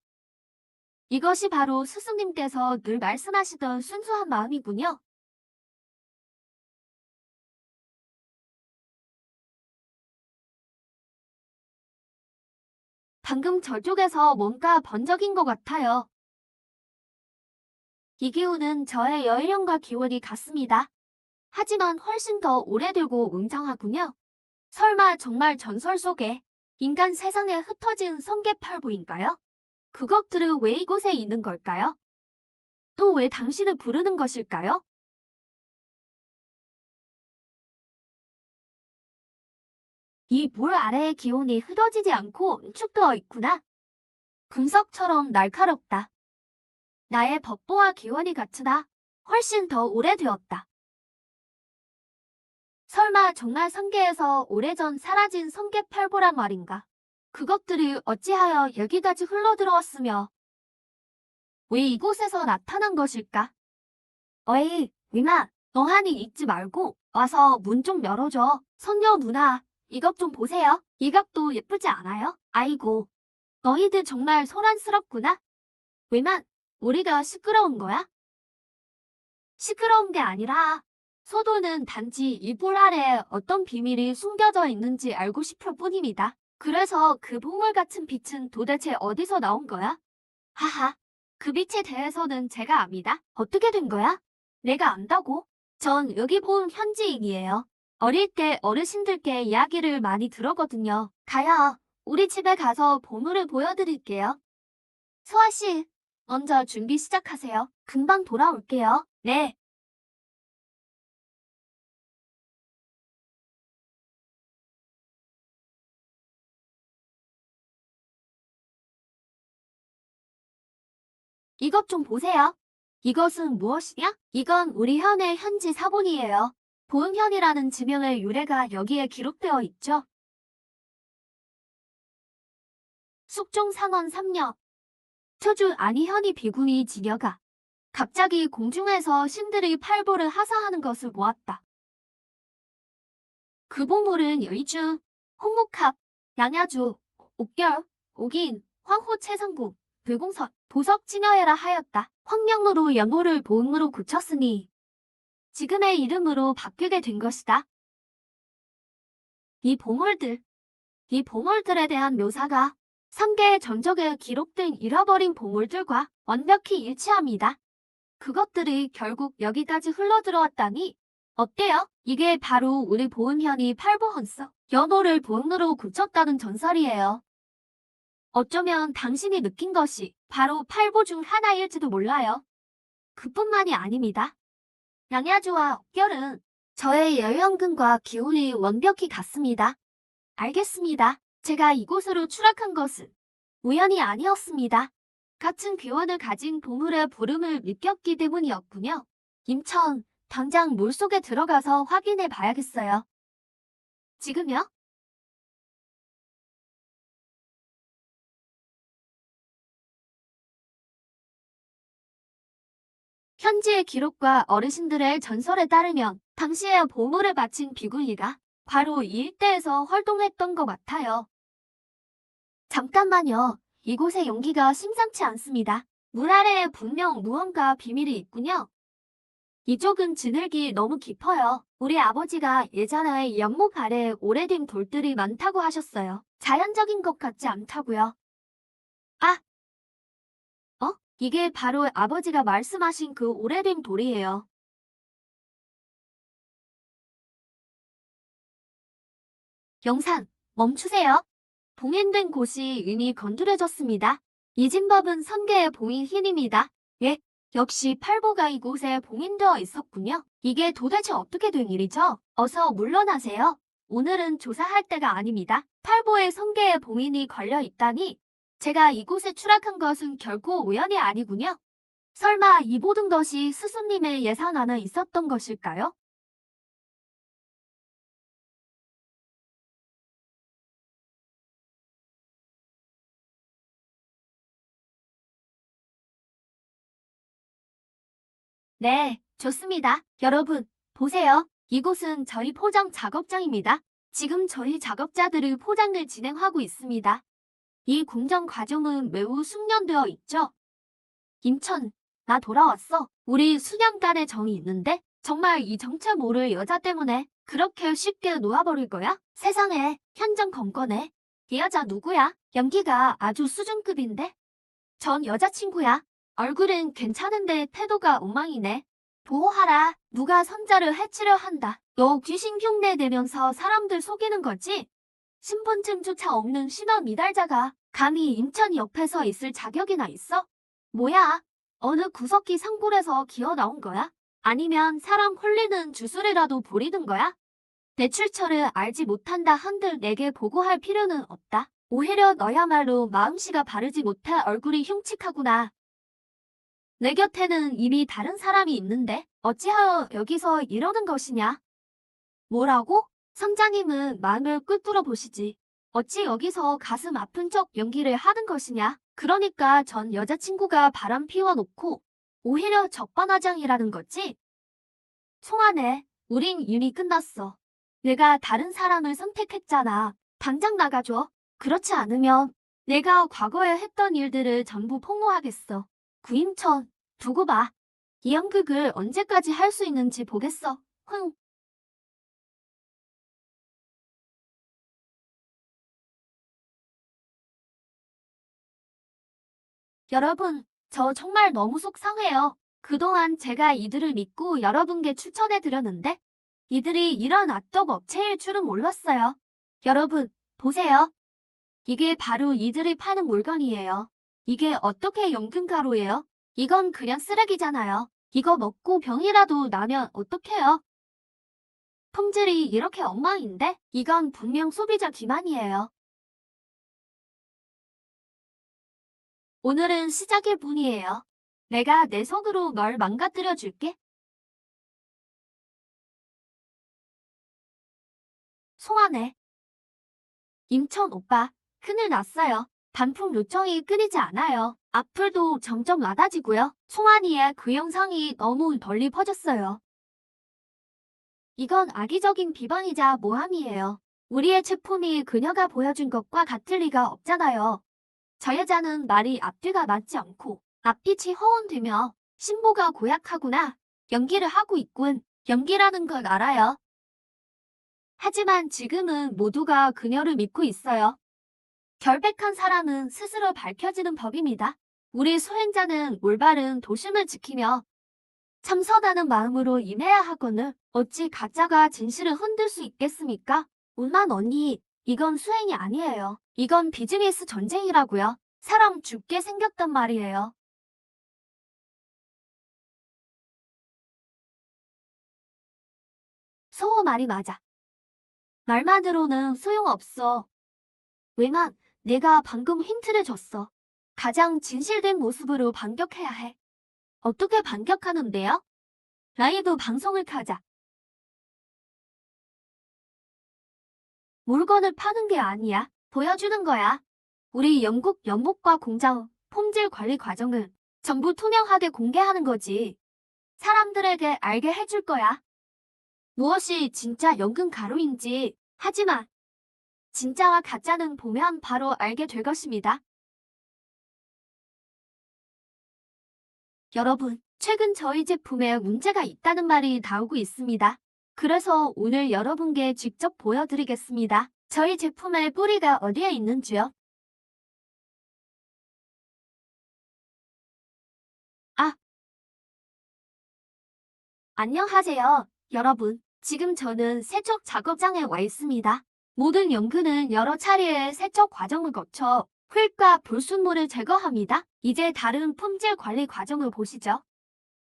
이것이 바로 스승님께서 늘 말씀하시던 순수한 마음이군요. 방금 저쪽에서 뭔가 번쩍인 것 같아요. 이 기운은 저의 여유령과 기운이 같습니다. 하지만 훨씬 더 오래되고 웅장하군요. 설마 정말 전설 속에 인간 세상에 흩어진 성게팔부인가요? 그것들은 왜 이곳에 있는 걸까요? 또 왜 당신을 부르는 것일까요? 이 물 아래의 기온이 흐려지지 않고 응축되어 있구나. 금석처럼 날카롭다. 나의 법보와 기원이 같으나 훨씬 더 오래되었다. 설마 정말 성게에서 오래전 사라진 성게팔보란 말인가? 그것들이 어찌하여 여기까지 흘러들어왔으며 왜 이곳에서 나타난 것일까? 어이, 위마, 너하니 잊지 말고 와서 문 좀 열어줘. 선녀 누나, 이것 좀 보세요. 이 각도 예쁘지 않아요? 아이고, 너희들 정말 소란스럽구나. 위마, 우리가 시끄러운 거야? 시끄러운 게 아니라 소도는 단지 이불 아래에 어떤 비밀이 숨겨져 있는지 알고 싶을 뿐입니다. 그래서 그 보물 같은 빛은 도대체 어디서 나온 거야? 하하, 그 빛에 대해서는 제가 압니다. 어떻게 된 거야? 내가 안다고? 전 여기 본 현지인이에요. 어릴 때 어르신들께 이야기를 많이 들었거든요. 가야, 우리 집에 가서 보물을 보여드릴게요. 소아 씨, 먼저 준비 시작하세요. 금방 돌아올게요. 네. 이것 좀 보세요. 이것은 무엇이냐? 이건 우리 현의 현지 사본이에요. 보은현이라는 지명의 유래가 여기에 기록되어 있죠. 숙종 상원 3년, 초주 안희현이 비구니 지녀가 갑자기 공중에서 신들의 팔보를 하사하는 것을 보았다. 그 보물은 여의주, 홍목합, 양야주, 옥결, 옥인, 황호 채상국, 불공선, 보석 칭여해라 하였다. 황명으로 연호를 보응으로 고쳤으니 지금의 이름으로 바뀌게 된 것이다. 이 보물들, 이 보물들에 대한 묘사가 3개의 전적에 기록된 잃어버린 보물들과 완벽히 일치합니다. 그것들이 결국 여기까지 흘러들어왔다니 어때요? 이게 바로 우리 보은현이 팔보헌서 연호를 보응으로 고쳤다는 전설이에요. 어쩌면 당신이 느낀 것이 바로 팔보 중 하나일지도 몰라요. 그뿐만이 아닙니다. 양야주와 옥결은 저의 열연근과 기운이 완벽히 같습니다. 알겠습니다. 제가 이곳으로 추락한 것은 우연이 아니었습니다. 같은 귀원을 가진 보물의 부름을 느꼈기 때문이었군요. 임천, 당장 물속에 들어가서 확인해 봐야겠어요. 지금요? 현지의 기록과 어르신들의 전설에 따르면 당시에 보물을 바친 비굴리가 바로 이 일대에서 활동했던 것 같아요. 잠깐만요. 이곳의 용기가 심상치 않습니다. 물 아래에 분명 무언가 비밀이 있군요. 이쪽은 진흙이 너무 깊어요. 우리 아버지가 예전에 연못 아래에 오래된 돌들이 많다고 하셨어요. 자연적인 것 같지 않다고요. 아, 어? 이게 바로 아버지가 말씀하신 그 오래된 돌이에요. 영상 멈추세요. 봉인된 곳이 이미 건드려졌습니다. 이진법은 선계의 봉인 hin입니다. 예, 역시 팔보가 이곳에 봉인되어 있었군요. 이게 도대체 어떻게 된 일이죠? 어서 물러나세요. 오늘은 조사할 때가 아닙니다. 팔보에 선계의 봉인이 걸려 있다니 제가 이곳에 추락한 것은 결코 우연이 아니군요. 설마 이 모든 것이 스승님의 예상 안에 있었던 것일까요? 네, 좋습니다. 여러분, 보세요. 이곳은 저희 포장 작업장입니다. 지금 저희 작업자들이 포장을 진행하고 있습니다. 이 공정 과정은 매우 숙련되어 있죠. 임천, 나 돌아왔어. 우리 수년간의 정이 있는데 정말 이 정체 모를 여자 때문에 그렇게 쉽게 놓아버릴 거야? 세상에, 현장 검거네. 이 여자 누구야? 연기가 아주 수준급인데? 전 여자친구야. 얼굴은 괜찮은데 태도가 엉망이네. 보호하라. 누가 선자를 해치려 한다. 너 귀신 흉내 내면서 사람들 속이는 거지? 신분증조차 없는 신원 미달자가 감히 인천 옆에서 있을 자격이나 있어? 뭐야? 어느 구석기 산골에서 기어 나온 거야? 아니면 사람 홀리는 주술이라도 부리는 거야? 내 출처를 알지 못한다 한들 내게 보고할 필요는 없다. 오히려 너야말로 마음씨가 바르지 못해 얼굴이 흉측하구나. 내 곁에는 이미 다른 사람이 있는데 어찌하여 여기서 이러는 것이냐? 뭐라고? 성자님은 마음을 꿰뚫어 보시지. 어찌 여기서 가슴 아픈 척 연기를 하는 것이냐? 그러니까 전 여자친구가 바람 피워놓고 오히려 적반하장이라는 거지? 송하네, 우린 이미 끝났어. 내가 다른 사람을 선택했잖아. 당장 나가줘. 그렇지 않으면 내가 과거에 했던 일들을 전부 폭로하겠어. 구임천, 두고 봐. 이 연극을 언제까지 할 수 있는지 보겠어. 흥. 여러분, 저 정말 너무 속상해요. 그동안 제가 이들을 믿고 여러분께 추천해드렸는데 이들이 이런 악덕 업체일 줄은 몰랐어요. 여러분, 보세요. 이게 바로 이들이 파는 물건이에요. 이게 어떻게 연금가루예요? 이건 그냥 쓰레기잖아요. 이거 먹고 병이라도 나면 어떡해요? 품질이 이렇게 엉망인데? 이건 분명 소비자 기만이에요. 오늘은 시작일 뿐이에요. 내가 내 손으로 널 망가뜨려 줄게. 송하네. 임천 오빠, 큰일 났어요. 반품 요청이 끊이지 않아요. 악플도 점점 많아지고요. 송환이의 그 영상이 너무 널리 퍼졌어요. 이건 악의적인 비방이자 모함이에요. 우리의 제품이 그녀가 보여준 것과 같을 리가 없잖아요. 저 여자는 말이 앞뒤가 맞지 않고 앞빛이 허운되며 신보가 고약하구나. 연기를 하고 있군. 연기라는 걸 알아요. 하지만 지금은 모두가 그녀를 믿고 있어요. 결백한 사람은 스스로 밝혀지는 법입니다. 우리 수행자는 올바른 도심을 지키며 참선하는 마음으로 임해야 하거늘 어찌 가짜가 진실을 흔들 수 있겠습니까? 운만 언니, 이건 수행이 아니에요. 이건 비즈니스 전쟁이라고요. 사람 죽게 생겼단 말이에요. 소호 말이 맞아. 말만으로는 소용없어. 왜만 내가 방금 힌트를 줬어. 가장 진실된 모습으로 반격해야 해. 어떻게 반격하는데요? 라이브 방송을 켜자. 물건을 파는 게 아니야. 보여주는 거야. 우리 영국 연목과 공장 품질 관리 과정을 전부 투명하게 공개하는 거지. 사람들에게 알게 해줄 거야. 무엇이 진짜 연금 가루인지. 하지만 진짜와 가짜는 보면 바로 알게 될 것입니다. 여러분, 최근 저희 제품에 문제가 있다는 말이 나오고 있습니다. 그래서 오늘 여러분께 직접 보여드리겠습니다. 저희 제품의 뿌리가 어디에 있는지요? 안녕하세요, 여러분. 지금 저는 세척 작업장에 와 있습니다. 모든 연근은 여러 차례의 세척 과정을 거쳐 흙과 불순물을 제거합니다. 이제 다른 품질 관리 과정을 보시죠.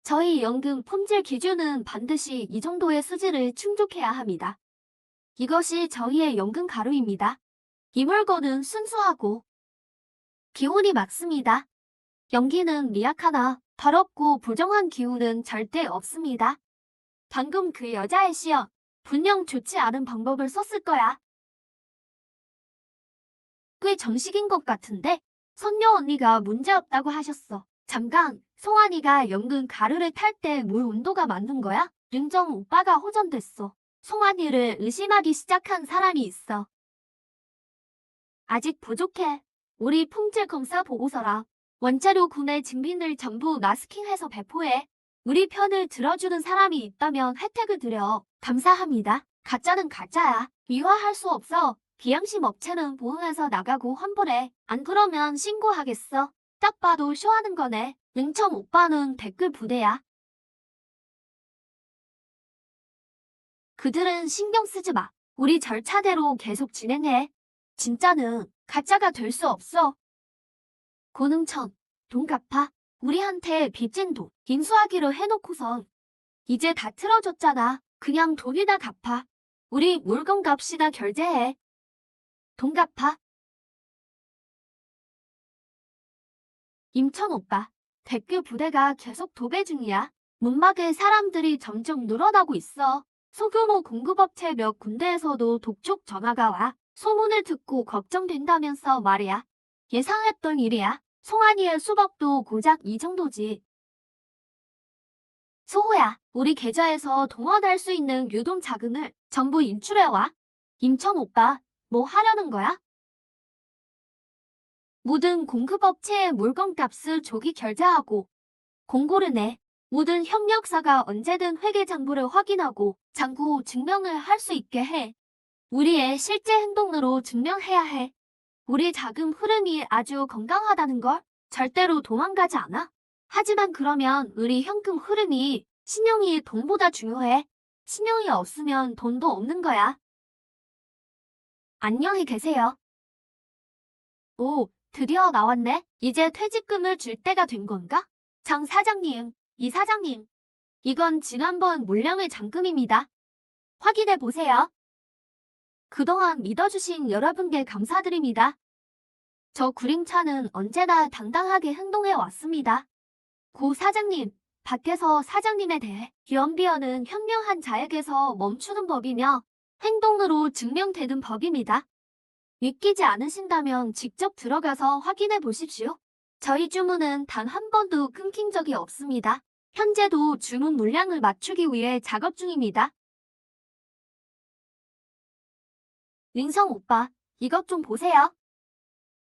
저희 연근 품질 기준은 반드시 이 정도의 수질을 충족해야 합니다. 이것이 저희의 연근 가루입니다. 이 물건은 순수하고 기온이 맞습니다. 연기는 미약하나 더럽고 부정한 기운은 절대 없습니다. 방금 그 여자의 시연, 분명 좋지 않은 방법을 썼을 거야. 꽤 정식인 것 같은데 선녀 언니가 문제없다고 하셨어. 잠깐, 송환이가 연근 가루를 탈 때 물 온도가 맞는 거야? 윤정 오빠가 호전됐어. 송환이를 의심하기 시작한 사람이 있어. 아직 부족해. 우리 품질 검사 보고서랑 원자료 구매 증빙을 전부 마스킹해서 배포해. 우리 편을 들어주는 사람이 있다면 혜택을 드려. 감사합니다. 가짜는 가짜야. 위화할 수 없어. 비양심 업체는 보험에서 나가고 환불해. 안 그러면 신고하겠어. 딱 봐도 쇼하는 거네. 능청 오빠는 댓글 부대야. 그들은 신경 쓰지 마. 우리 절차대로 계속 진행해. 진짜는 가짜가 될 수 없어. 고능천, 돈 갚아. 우리한테 빚진 돈 인수하기로 해놓고선 이제 다 틀어줬잖아. 그냥 돈이나 갚아. 우리 물건 값이나 결제해. 돈 갚아. 임천 오빠, 댓글 부대가 계속 도배 중이야. 문막에 사람들이 점점 늘어나고 있어. 소규모 공급업체 몇 군데에서도 독촉 전화가 와. 소문을 듣고 걱정된다면서 말이야. 예상했던 일이야. 송환이의 수법도 고작 이 정도지. 소호야, 우리 계좌에서 동원할 수 있는 유동 자금을 전부 인출해와. 임천 오빠, 뭐 하려는 거야? 모든 공급업체의 물건값을 조기 결제하고 공고를 내. 모든 협력사가 언제든 회계 장부를 확인하고 장부 증명을 할 수 있게 해. 우리의 실제 행동으로 증명해야 해. 우리 자금 흐름이 아주 건강하다는 걸 절대로 도망가지 않아. 하지만 그러면 우리 현금 흐름이 신용이 돈보다 중요해. 신용이 없으면 돈도 없는 거야. 안녕히 계세요. 오, 드디어 나왔네. 이제 퇴직금을 줄 때가 된 건가? 장 사장님, 이 사장님. 이건 지난번 물량의 잔금입니다. 확인해 보세요. 그동안 믿어주신 여러분께 감사드립니다. 저 구림차는 언제나 당당하게 행동해 왔습니다. 고 사장님, 밖에서 사장님에 대해 연비어는 현명한 자에게서 멈추는 법이며 행동으로 증명되는 법입니다. 믿기지 않으신다면 직접 들어가서 확인해 보십시오. 저희 주문은 단 한 번도 끊긴 적이 없습니다. 현재도 주문 물량을 맞추기 위해 작업 중입니다. 링성 오빠, 이것 좀 보세요.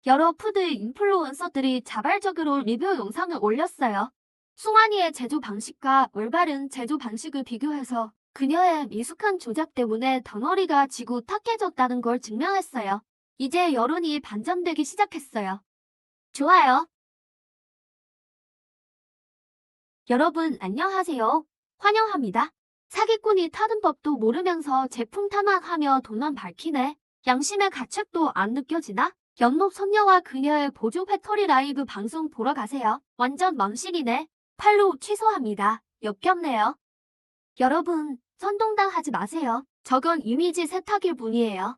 여러 푸드 인플루언서들이 자발적으로 리뷰 영상을 올렸어요. 송환이의 제조 방식과 올바른 제조 방식을 비교해서 그녀의 미숙한 조작 때문에 덩어리가 지고 탁해졌다는 걸 증명했어요. 이제 여론이 반전되기 시작했어요. 좋아요. 여러분 안녕하세요. 환영합니다. 사기꾼이 타는 법도 모르면서 제품 탐악하며 돈만 밝히네. 양심의 가책도 안 느껴지나? 연못 선녀와 그녀의 보조 배터리 라이브 방송 보러 가세요. 완전 망신이네. 팔로우 취소합니다. 역겹네요. 여러분, 선동당하지 마세요. 저건 이미지 세탁일 뿐이에요.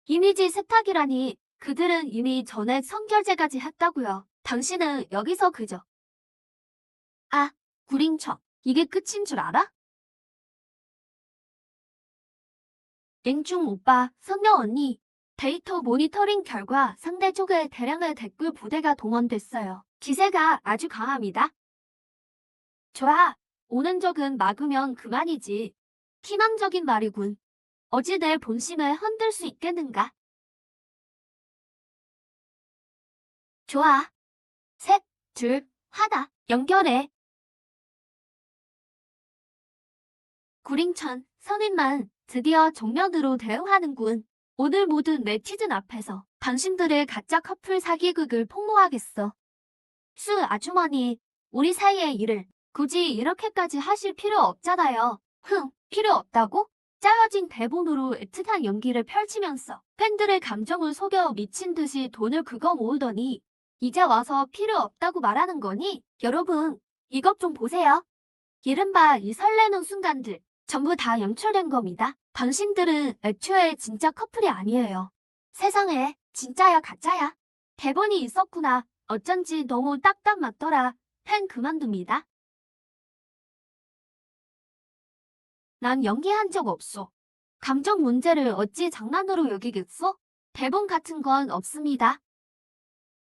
이미지 세탁이라니 그들은 이미 전에 선결제까지 했다고요. 당신은 여기서 그저 아, 구린척. 이게 끝인 줄 알아? 랭충 오빠, 선녀 언니. 데이터 모니터링 결과 상대 쪽에 대량의 댓글 부대가 동원됐어요. 기세가 아주 강합니다. 좋아. 오는 적은 막으면 그만이지. 희망적인 말이군. 어찌 내 본심을 흔들 수 있겠는가? 좋아. 셋, 둘, 하나. 연결해. 구링천, 선임만 드디어 정면으로 대응하는군. 오늘 모든 네티즌 앞에서 당신들의 가짜 커플 사기극을 폭로하겠어. 수 아주머니, 우리 사이의 일을 굳이 이렇게까지 하실 필요 없잖아요. 필요 없다고? 짜여진 대본으로 애틋한 연기를 펼치면서 팬들의 감정을 속여 미친 듯이 돈을 긁어 모으더니 이제 와서 필요 없다고 말하는 거니? 여러분, 이것 좀 보세요. 이른바 이 설레는 순간들 전부 다 연출된 겁니다. 당신들은 애초에 진짜 커플이 아니에요. 세상에, 진짜야 가짜야? 대본이 있었구나. 어쩐지 너무 딱딱 맞더라. 팬 그만둡니다. 난 연기한 적 없어. 감정 문제를 어찌 장난으로 여기겠어? 대본 같은 건 없습니다.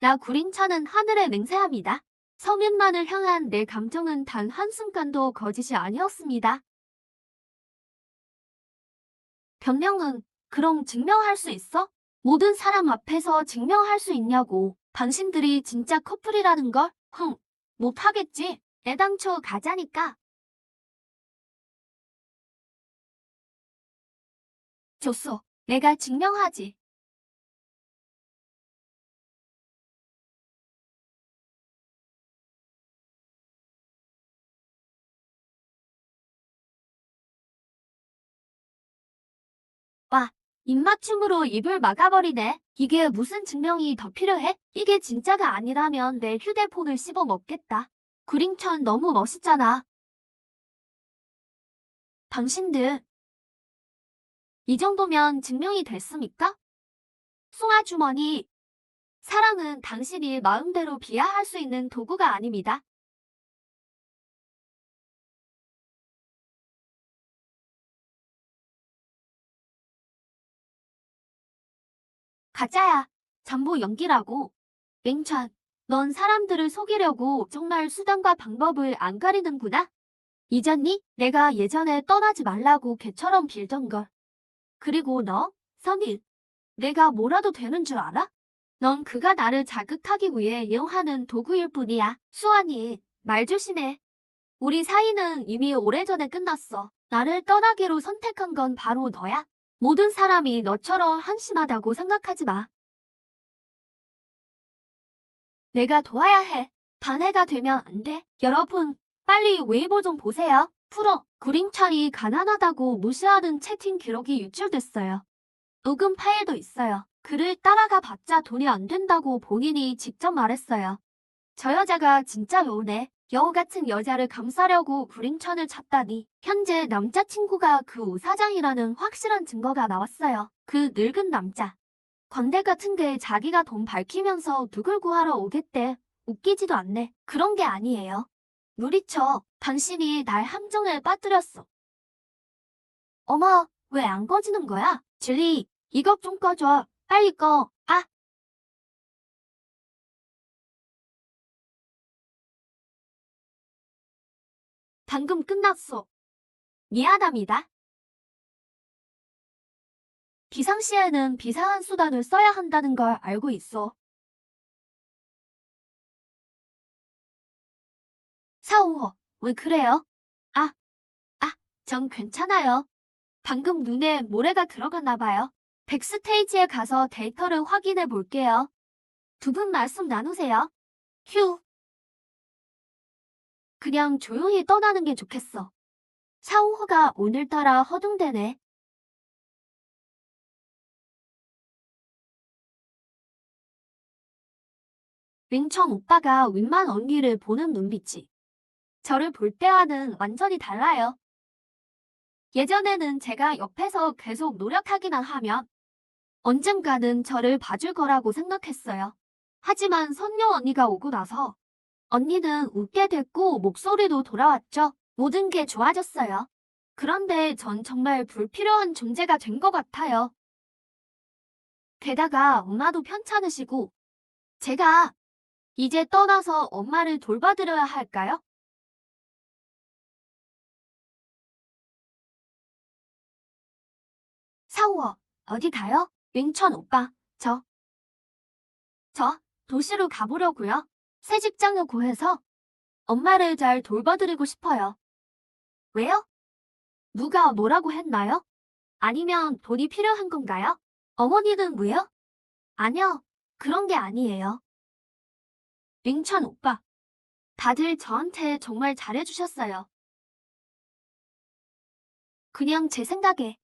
나 구린차는 하늘에 맹세합니다. 서민만을 향한 내 감정은 단 한순간도 거짓이 아니었습니다. 변명은 그럼 증명할 수 있어? 모든 사람 앞에서 증명할 수 있냐고. 당신들이 진짜 커플이라는 걸? 못하겠지. 애당초 가자니까. 줬어. 내가 증명하지. 와, 입맞춤으로 입을 막아버리네. 이게 무슨 증명이 더 필요해? 이게 진짜가 아니라면 내 휴대폰을 씹어 먹겠다. 구링천 너무 멋있잖아. 당신들, 이 정도면 증명이 됐습니까? 송아주머니, 사랑은 당신이 마음대로 비하할 수 있는 도구가 아닙니다. 가짜야. 전부 연기라고. 맹찬, 넌 사람들을 속이려고 정말 수단과 방법을 안 가리는구나. 잊었니? 내가 예전에 떠나지 말라고 개처럼 빌던 걸. 그리고 너, 선일, 내가 뭐라도 되는 줄 알아? 넌 그가 나를 자극하기 위해 이용하는 도구일 뿐이야. 수환이, 말 조심해. 우리 사이는 이미 오래전에 끝났어. 나를 떠나기로 선택한 건 바로 너야. 모든 사람이 너처럼 한심하다고 생각하지 마. 내가 도와야 해. 반해가 되면 안 돼. 여러분, 빨리 웨이보 좀 보세요. 풀어. 구림철이 가난하다고 무시하는 채팅 기록이 유출됐어요. 녹음 파일도 있어요. 그를 따라가 봤자 돈이 안 된다고 본인이 직접 말했어요. 저 여자가 진짜 여우네. 여우 같은 여자를 감싸려고 구림천을 찾다니. 현재 남자친구가 그 우사장이라는 확실한 증거가 나왔어요. 그 늙은 남자. 건대 같은데 자기가 돈 밝히면서 누굴 구하러 오겠대. 웃기지도 않네. 그런 게 아니에요. 누리쳐. 당신이 날 함정에 빠뜨렸어. 어머, 왜 안 꺼지는 거야? 줄리, 이것 좀 꺼줘. 빨리 꺼. 아, 방금 끝났어. 미안합니다. 비상시에는 비상한 수단을 써야 한다는 걸 알고 있어. 사오호, 왜 그래요? 아, 전 괜찮아요. 방금 눈에 모래가 들어갔나 봐요. 백스테이지에 가서 데이터를 확인해 볼게요. 두 분 말씀 나누세요. 휴, 그냥 조용히 떠나는 게 좋겠어. 사오호가 오늘따라 허둥대네. 윙천 오빠가 윈만 언니를 보는 눈빛이 저를 볼 때와는 완전히 달라요. 예전에는 제가 옆에서 계속 노력하기만 하면 언젠가는 저를 봐줄 거라고 생각했어요. 하지만 선녀 언니가 오고 나서 언니는 웃게 됐고 목소리도 돌아왔죠. 모든 게 좋아졌어요. 그런데 전 정말 불필요한 존재가 된 것 같아요. 게다가 엄마도 편찮으시고 제가 이제 떠나서 엄마를 돌봐드려야 할까요? 사우어, 어디 가요? 윙천 오빠, 저 도시로 가보려고요. 새 직장을 구해서 엄마를 잘 돌봐드리고 싶어요. 왜요? 누가 뭐라고 했나요? 아니면 돈이 필요한 건가요? 어머니는 왜요? 아니요, 그런 게 아니에요. 링천 오빠, 다들 저한테 정말 잘해주셨어요. 그냥 제 생각에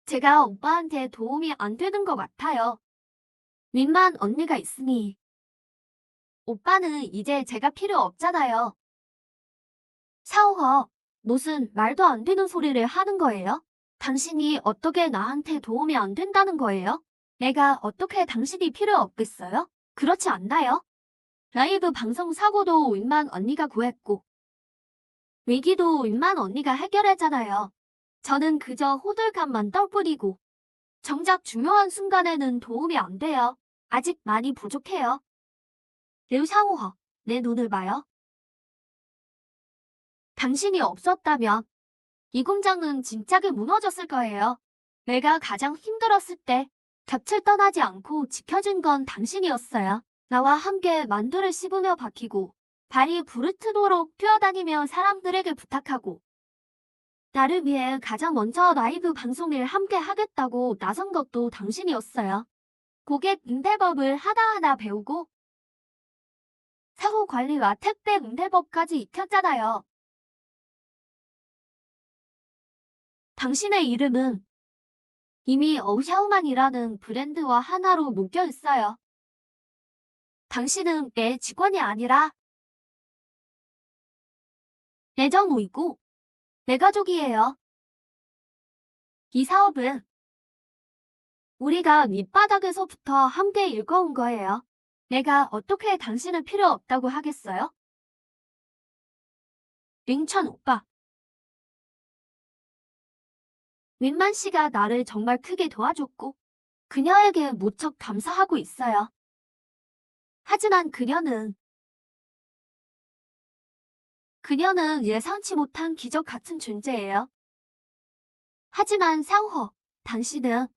제가 오빠한테 도움이 안 되는 것 같아요. 윈만 언니가 있으니 오빠는 이제 제가 필요 없잖아요. 샤오허, 무슨 말도 안 되는 소리를 하는 거예요? 당신이 어떻게 나한테 도움이 안 된다는 거예요? 내가 어떻게 당신이 필요 없겠어요? 그렇지 않나요? 라이브 방송 사고도 윈만 언니가 구했고 위기도 윈만 언니가 해결했잖아요. 저는 그저 호들갑만 떨뿐이고 정작 중요한 순간에는 도움이 안 돼요. 아직 많이 부족해요. 류상호허, 내 눈을 봐요. 당신이 없었다면 이 공장은 진작에 무너졌을 거예요. 내가 가장 힘들었을 때 곁을 떠나지 않고 지켜준 건 당신이었어요. 나와 함께 만두를 씹으며 박히고 발이 부르트도록 뛰어다니며 사람들에게 부탁하고 나를 위해 가장 먼저 라이브 방송을 함께 하겠다고 나선 것도 당신이었어요. 고객 응대법을 하나하나 배우고 사후 관리와 택배 응대법까지 익혔잖아요. 당신의 이름은 이미 어샤우만이라는 브랜드와 하나로 묶여 있어요. 당신은 내 직원이 아니라 내 정우이고 내 가족이에요. 이 사업은 우리가 밑바닥에서부터 함께 일궈온 거예요. 내가 어떻게 당신은 필요 없다고 하겠어요? 링천 오빠. 윈만 씨가 나를 정말 크게 도와줬고 그녀에게 무척 감사하고 있어요. 하지만 그녀는 예상치 못한 기적 같은 존재예요. 하지만 상호, 당신은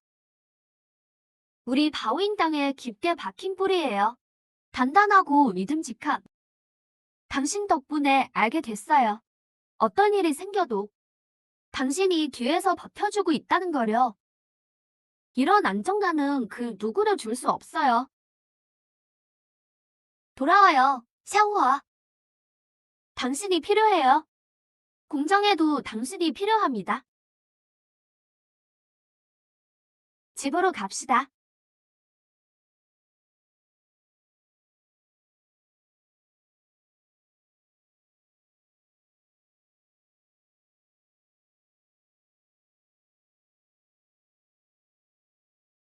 우리 바오인 땅에 깊게 박힌 뿌리예요. 단단하고 믿음직한 당신 덕분에 알게 됐어요. 어떤 일이 생겨도 당신이 뒤에서 버텨주고 있다는 거려. 이런 안정감은 그 누구도 줄 수 없어요. 돌아와요, 샤오아. 당신이 필요해요. 공정에도 당신이 필요합니다. 집으로 갑시다.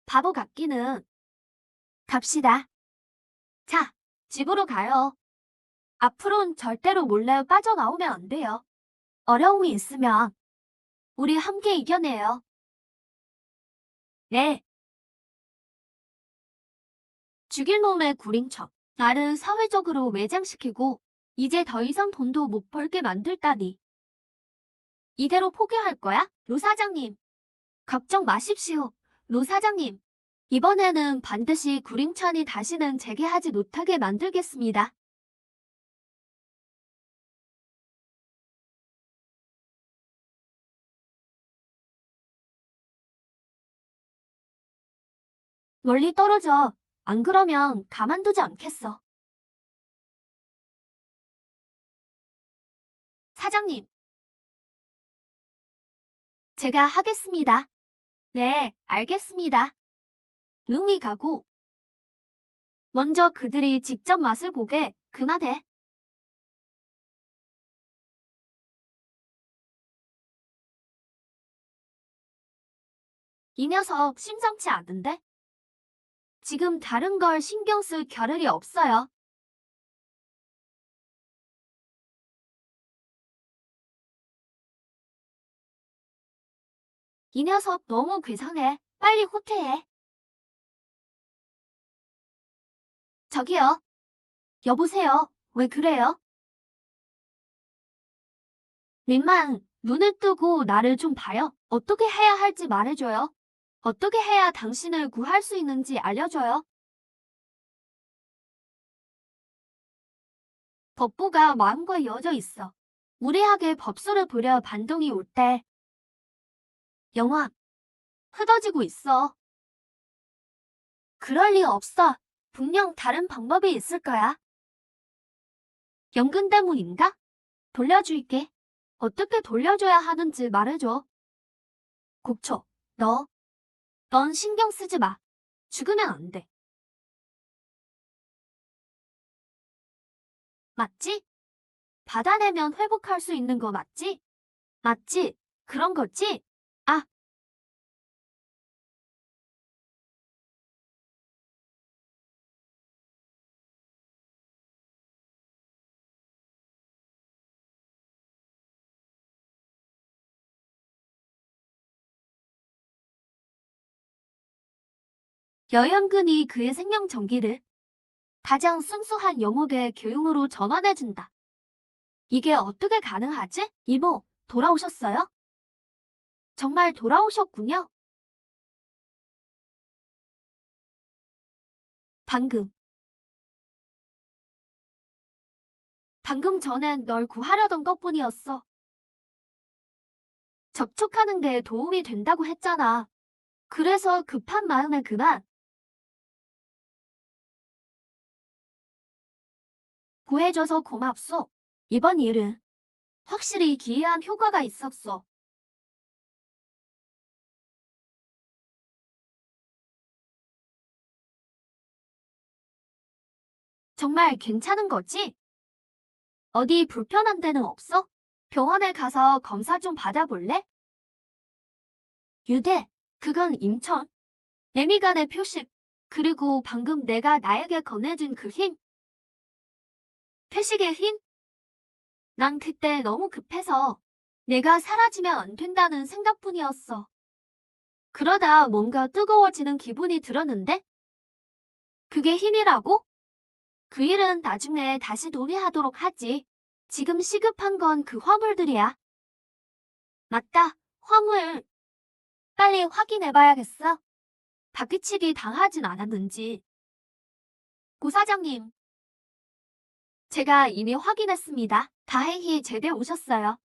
바보 같기는. 갑시다. 자, 집으로 가요. 앞으로는 절대로 몰래 빠져나오면 안 돼요. 어려움이 있으면 우리 함께 이겨내요. 네. 죽일 놈의 구린척. 나를 사회적으로 매장시키고 이제 더 이상 돈도 못 벌게 만들다니. 이대로 포기할 거야? 로 사장님. 걱정 마십시오. 로 사장님. 이번에는 반드시 구림천이 다시는 재개하지 못하게 만들겠습니다. 멀리 떨어져. 안 그러면 가만두지 않겠어. 사장님. 제가 하겠습니다. 네, 알겠습니다. 응이 가고. 먼저 그들이 직접 맛을 보게. 그만해. 이 녀석 심상치 않은데? 지금 다른 걸 신경 쓸 겨를이 없어요. 이 녀석 너무 괴상해. 빨리 후퇴해. 저기요. 여보세요. 왜 그래요? 민만, 눈을 뜨고 나를 좀 봐요. 어떻게 해야 할지 말해줘요. 어떻게 해야 당신을 구할 수 있는지 알려줘요. 법부가 마음과 이어져 있어. 무례하게 법수를 부려 반동이 올 때 영화 흐더지고 있어. 그럴 리 없어. 분명 다른 방법이 있을 거야. 연근 때문인가? 돌려줄게. 어떻게 돌려줘야 하는지 말해줘. 곡초, 넌 신경 쓰지 마. 죽으면 안 돼. 맞지? 받아내면 회복할 수 있는 거 맞지? 맞지? 그런 거지? 아, 여연근이 그의 생명 전기를 가장 순수한 영역의 교육으로 전환해준다. 이게 어떻게 가능하지? 이모, 돌아오셨어요? 정말 돌아오셨군요. 방금, 방금 전엔 널 구하려던 것뿐이었어. 접촉하는 게 도움이 된다고 했잖아. 그래서 급한 마음에 그만. 구해줘서 고맙소. 이번 일은 확실히 기이한 효과가 있었어. 정말 괜찮은 거지? 어디 불편한 데는 없어? 병원에 가서 검사 좀 받아볼래? 유대, 그건 임천. 내미간의 표식. 그리고 방금 내가 나에게 건네준 그 힘. 표식의 힘? 난 그때 너무 급해서 내가 사라지면 안 된다는 생각뿐이었어. 그러다 뭔가 뜨거워지는 기분이 들었는데? 그게 힘이라고? 그 일은 나중에 다시 논의하도록 하지. 지금 시급한 건 그 화물들이야. 맞다, 화물. 빨리 확인해봐야겠어. 바퀴치기 당하진 않았는지. 고 사장님, 제가 이미 확인했습니다. 다행히 제대 오셨어요.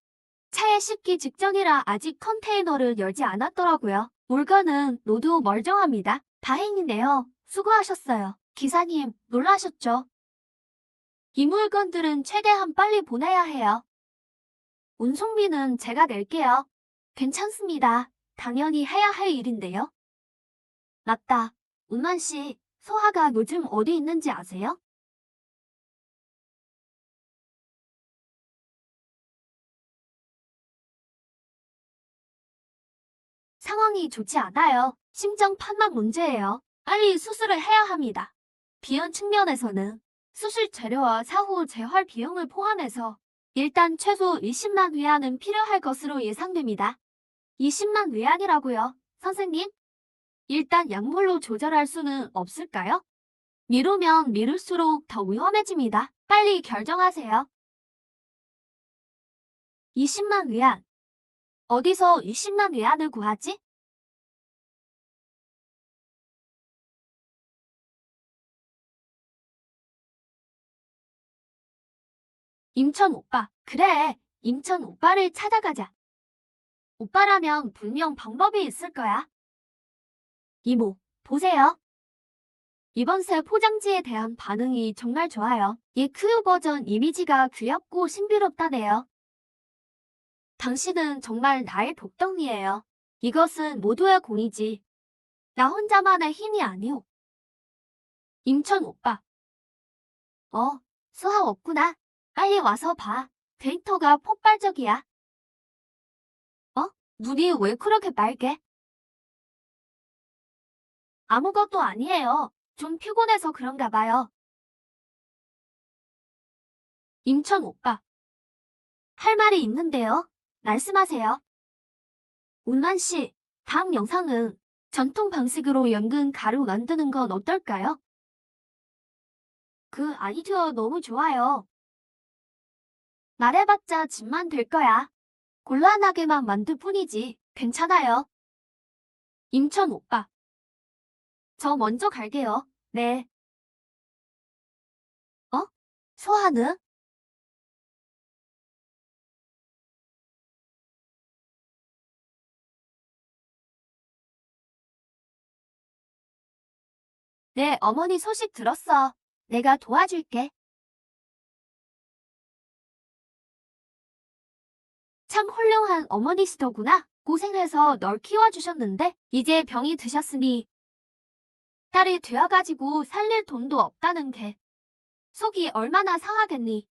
차에 싣기 직전이라 아직 컨테이너를 열지 않았더라고요. 물건은 모두 멀쩡합니다. 다행이네요. 수고하셨어요. 기사님, 놀라셨죠? 이 물건들은 최대한 빨리 보내야 해요. 운송비는 제가 낼게요. 괜찮습니다. 당연히 해야 할 일인데요. 맞다. 운만 씨, 소하가 요즘 어디 있는지 아세요? 상황이 좋지 않아요. 심장 판막 문제예요. 빨리 수술을 해야 합니다. 비용 측면에서는 수술 재료와 사후 재활 비용을 포함해서 일단 최소 20만 위안은 필요할 것으로 예상됩니다. 20만 위안이라고요, 선생님? 일단 약물로 조절할 수는 없을까요? 미루면 미룰수록 더 위험해집니다. 빨리 결정하세요. 20만 위안. 어디서 20만 위안을 구하지? 임천 오빠. 그래, 임천 오빠를 찾아가자. 오빠라면 분명 방법이 있을 거야. 이모, 보세요. 이번 새 포장지에 대한 반응이 정말 좋아요. 이 크유 버전 이미지가 귀엽고 신비롭다네요. 당신은 정말 나의 복덩이에요. 이것은 모두의 공이지. 나 혼자만의 힘이 아니오. 임천 오빠. 수학 없구나. 빨리 와서 봐. 데이터가 폭발적이야. 어? 눈이 왜 그렇게 빨개? 아무것도 아니에요. 좀 피곤해서 그런가 봐요. 임천 오빠. 할 말이 있는데요. 말씀하세요. 운만 씨, 다음 영상은 전통 방식으로 연근 가루 만드는 건 어떨까요? 그 아이디어 너무 좋아요. 말해봤자 짐만 될 거야. 곤란하게만 만들 뿐이지. 괜찮아요. 임천 오빠. 저 먼저 갈게요. 네. 어? 소화는? 네, 어머니 소식 들었어. 내가 도와줄게. 참 훌륭한 어머니시더구나. 고생해서 널 키워주셨는데 이제 병이 드셨으니 딸이 되어가지고 살릴 돈도 없다는 게 속이 얼마나 상하겠니.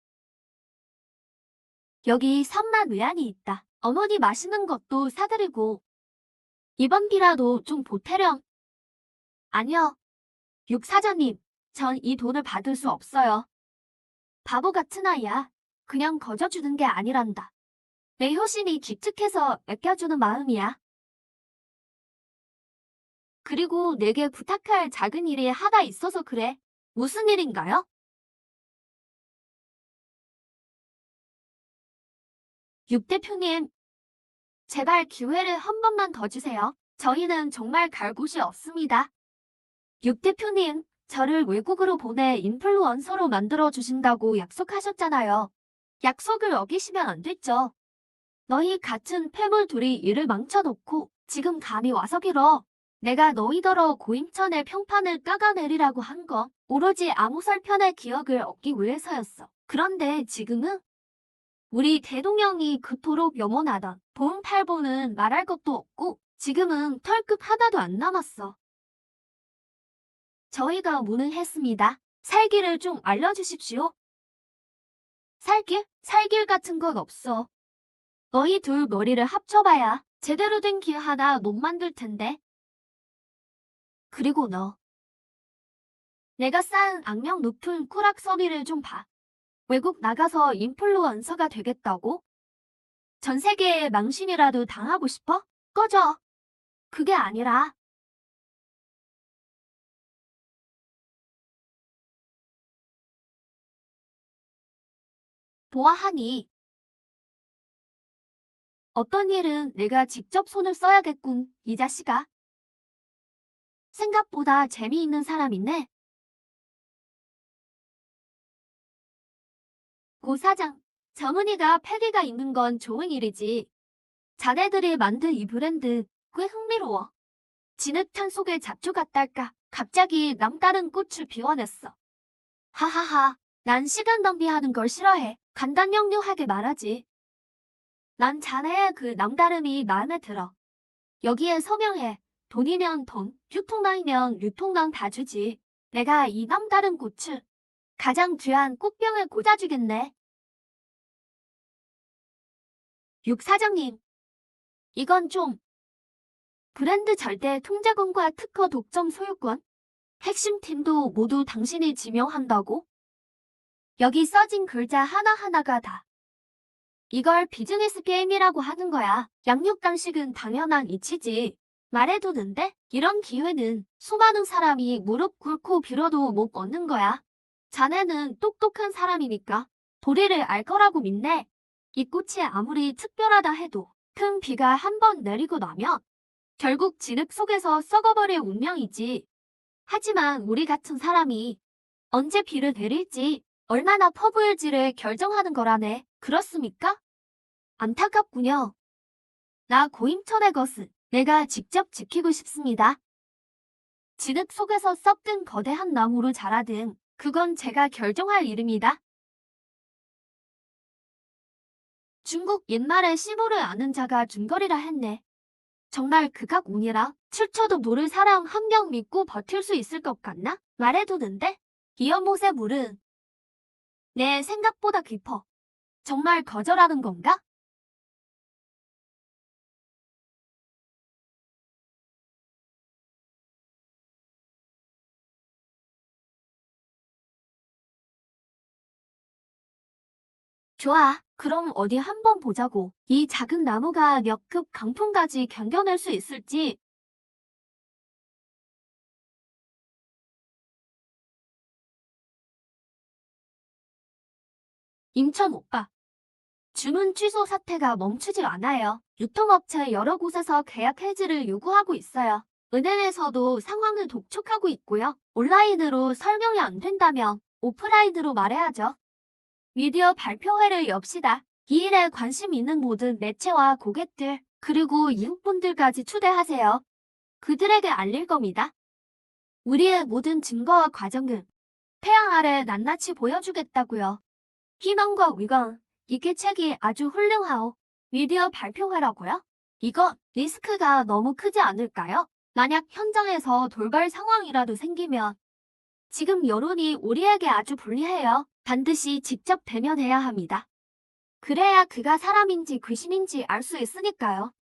여기 3만 위안이 있다. 어머니 맛있는 것도 사드리고 이번 비라도 좀 보태렴. 아니요, 육 사장님. 전 이 돈을 받을 수 없어요. 바보 같은 아이야. 그냥 거저주는 게 아니란다. 내 효심이 기특해서 맡겨주는 마음이야. 그리고 내게 부탁할 작은 일이 하나 있어서 그래. 무슨 일인가요? 육 대표님, 제발 기회를 한 번만 더 주세요. 저희는 정말 갈 곳이 없습니다. 육 대표님, 저를 외국으로 보내 인플루언서로 만들어 주신다고 약속하셨잖아요. 약속을 어기시면 안 됐죠. 너희 같은 패물 둘이 일을 망쳐놓고 지금 감히 와서 길어. 내가 너희더러 고임천의 평판을 깎아내리라고 한 거 오로지 아무설편의 기억을 얻기 위해서였어. 그런데 지금은 우리 대동령이 그토록 염원하던 보은팔보는 말할 것도 없고 지금은 털끝 하나도 안 남았어. 저희가 무능했습니다. 살길을 좀 알려주십시오. 살길? 살길 같은 건 없어. 너희 둘 머리를 합쳐봐야 제대로 된 길 하나 못 만들 텐데. 그리고 너. 내가 쌓은 악명 높은 꾸락서리를 좀 봐. 외국 나가서 인플루언서가 되겠다고? 전 세계에 망신이라도 당하고 싶어? 꺼져. 그게 아니라 보아하니 어떤 일은 내가 직접 손을 써야겠군, 이 자식아. 생각보다 재미있는 사람이네. 고 사장, 정은이가 패기가 있는 건 좋은 일이지. 자네들이 만든 이 브랜드 꽤 흥미로워. 진흙탕 속에 잡초 같달까 갑자기 남다른 꽃을 피워냈어. 하하하, 난 시간 낭비하는 걸 싫어해. 간단명료하게 말하지. 난 자네의 그 남다름이 마음에 들어. 여기에 서명해. 돈이면 돈, 유통량이면 유통량 다 주지. 내가 이 남다른 꽃을 가장 귀한 꽃병에 꽂아주겠네. 육 사장님, 이건 좀 브랜드 절대 통제권과 특허 독점 소유권, 핵심 팀도 모두 당신이 지명한다고? 여기 써진 글자 하나하나가 다. 이걸 비즈니스 게임이라고 하는 거야. 양육강식은 당연한 이치지. 말해두는데 이런 기회는 수많은 사람이 무릎 꿇고 빌어도 못 얻는 거야. 자네는 똑똑한 사람이니까 도리를 알 거라고 믿네. 이 꽃이 아무리 특별하다 해도 큰 비가 한 번 내리고 나면 결국 진흙 속에서 썩어버릴 운명이지. 하지만 우리 같은 사람이 언제 비를 내릴지 얼마나 퍼부을지를 결정하는 거라네. 그렇습니까? 안타깝군요. 나 고임천의 것은 내가 직접 지키고 싶습니다. 진흙 속에서 썩든 거대한 나무로 자라든 그건 제가 결정할 일입니다. 중국 옛말에 시모를 아는 자가 중거리라 했네. 정말 극악운이라 7초도 노를 사람 한 명 믿고 버틸 수 있을 것 같나? 말해두는데 이 연못의 물은 내 생각보다 깊어. 정말 거절하는 건가? 좋아. 그럼 어디 한번 보자고. 이 작은 나무가 역급 강풍까지 견뎌낼 수 있을지. 임천 오빠. 주문 취소 사태가 멈추질 않아요. 유통업체 여러 곳에서 계약 해지를 요구하고 있어요. 은행에서도 상황을 독촉하고 있고요. 온라인으로 설명이 안 된다면 오프라인으로 말해야죠. 미디어 발표회를 엽시다. 이 일에 관심 있는 모든 매체와 고객들, 그리고 이웃분들까지 초대하세요. 그들에게 알릴 겁니다. 우리의 모든 증거와 과정을 태양 아래 낱낱이 보여주겠다고요. 희망과 위강, 이 계책이 아주 훌륭하오. 미디어 발표회라고요? 이거 리스크가 너무 크지 않을까요? 만약 현장에서 돌발 상황이라도 생기면 지금 여론이 우리에게 아주 불리해요. 반드시 직접 대면해야 합니다. 그래야 그가 사람인지 귀신인지 알 수 있으니까요.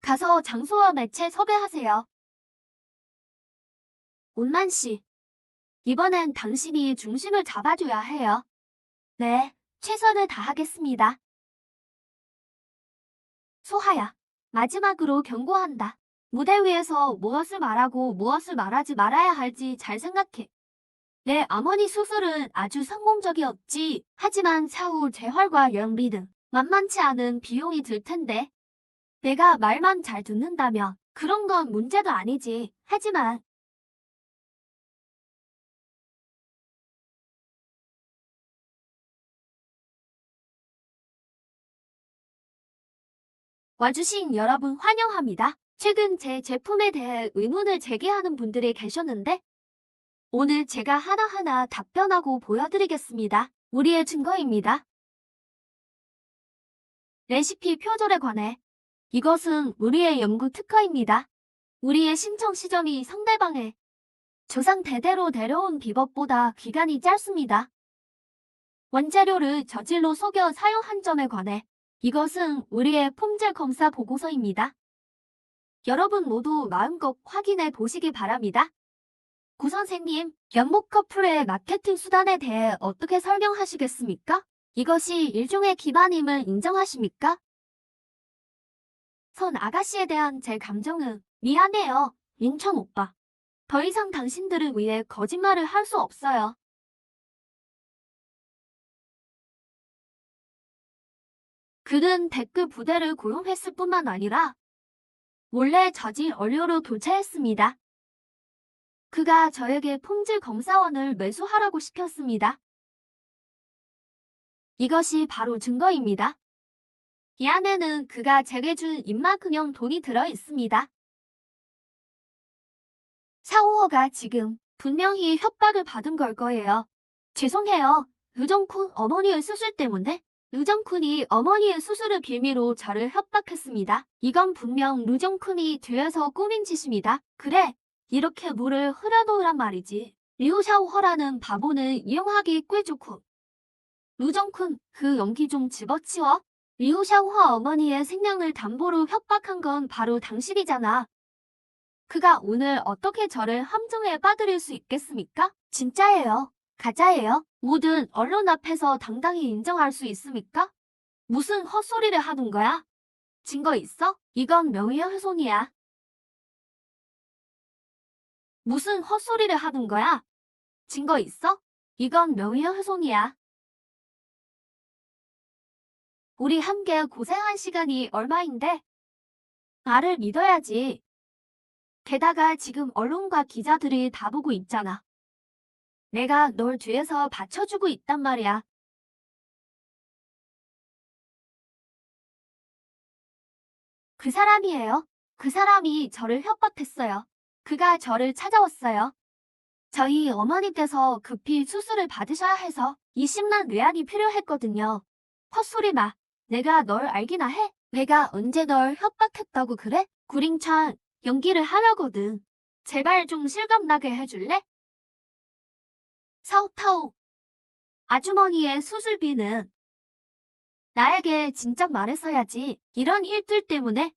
가서 장소와 매체 섭외하세요. 온만 씨, 이번엔 당신이 중심을 잡아줘야 해요. 네, 최선을 다하겠습니다. 소하야, 마지막으로 경고한다. 무대 위에서 무엇을 말하고 무엇을 말하지 말아야 할지 잘 생각해. 내 어머니 수술은 아주 성공적이었지. 하지만 차후 재활과 연비 등 만만치 않은 비용이 들 텐데. 내가 말만 잘 듣는다면 그런 건 문제도 아니지. 하지만 와주신 여러분 환영합니다. 최근 제 제품에 대해 의문을 제기하는 분들이 계셨는데 오늘 제가 하나하나 답변하고 보여드리겠습니다. 우리의 증거입니다. 레시피 표절에 관해 이것은 우리의 연구 특허입니다. 우리의 신청 시점이 상대방의 조상 대대로 내려온 비법보다 기간이 짧습니다. 원재료를 저질로 속여 사용한 점에 관해 이것은 우리의 품질 검사 보고서입니다. 여러분 모두 마음껏 확인해 보시기 바랍니다. 구 선생님, 연목 커플의 마케팅 수단에 대해 어떻게 설명하시겠습니까? 이것이 일종의 기반임을 인정하십니까? 선 아가씨에 대한 제 감정은 미안해요, 인천 오빠. 더 이상 당신들을 위해 거짓말을 할 수 없어요. 그는 댓글 부대를 고용했을 뿐만 아니라 몰래 저질 원료로 교체했습니다. 그가 저에게 품질 검사원을 매수하라고 시켰습니다. 이것이 바로 증거입니다. 이 안에는 그가 제게 준 입마크형 돈이 들어 있습니다. 샤오허가 지금 분명히 협박을 받은 걸 거예요. 죄송해요. 류정쿤 어머니의 수술 때문에 류정쿤이 어머니의 수술을 빌미로 저를 협박했습니다. 이건 분명 류정쿤이 뒤에서 꾸민 짓입니다. 그래, 이렇게 물을 흐려놓으란 말이지. 류샤오허라는 바보는 이용하기 꽤 좋고. 류정쿤, 그 연기 좀 집어치워. 류샤오허 어머니의 생명을 담보로 협박한 건 바로 당신이잖아. 그가 오늘 어떻게 저를 함정에 빠뜨릴 수 있겠습니까? 진짜예요. 가짜예요. 모든 언론 앞에서 당당히 인정할 수 있습니까? 무슨 헛소리를 하는 거야? 증거 있어? 이건 명예훼손이야. 무슨 헛소리를 하는 거야? 증거 있어? 이건 명예훼손이야. 우리 함께 고생한 시간이 얼마인데? 나를 믿어야지. 게다가 지금 언론과 기자들이 다 보고 있잖아. 내가 널 뒤에서 받쳐주고 있단 말이야. 그 사람이에요. 그 사람이 저를 협박했어요. 그가 저를 찾아왔어요. 저희 어머니께서 급히 수술을 받으셔야 해서 20만 외환이 필요했거든요. 헛소리 마. 내가 널 알기나 해? 내가 언제 널 협박했다고 그래? 구링찬, 연기를 하려거든. 제발 좀 실감나게 해줄래? 사오타오. 아주머니의 수술비는 나에게 진작 말했어야지. 이런 일들 때문에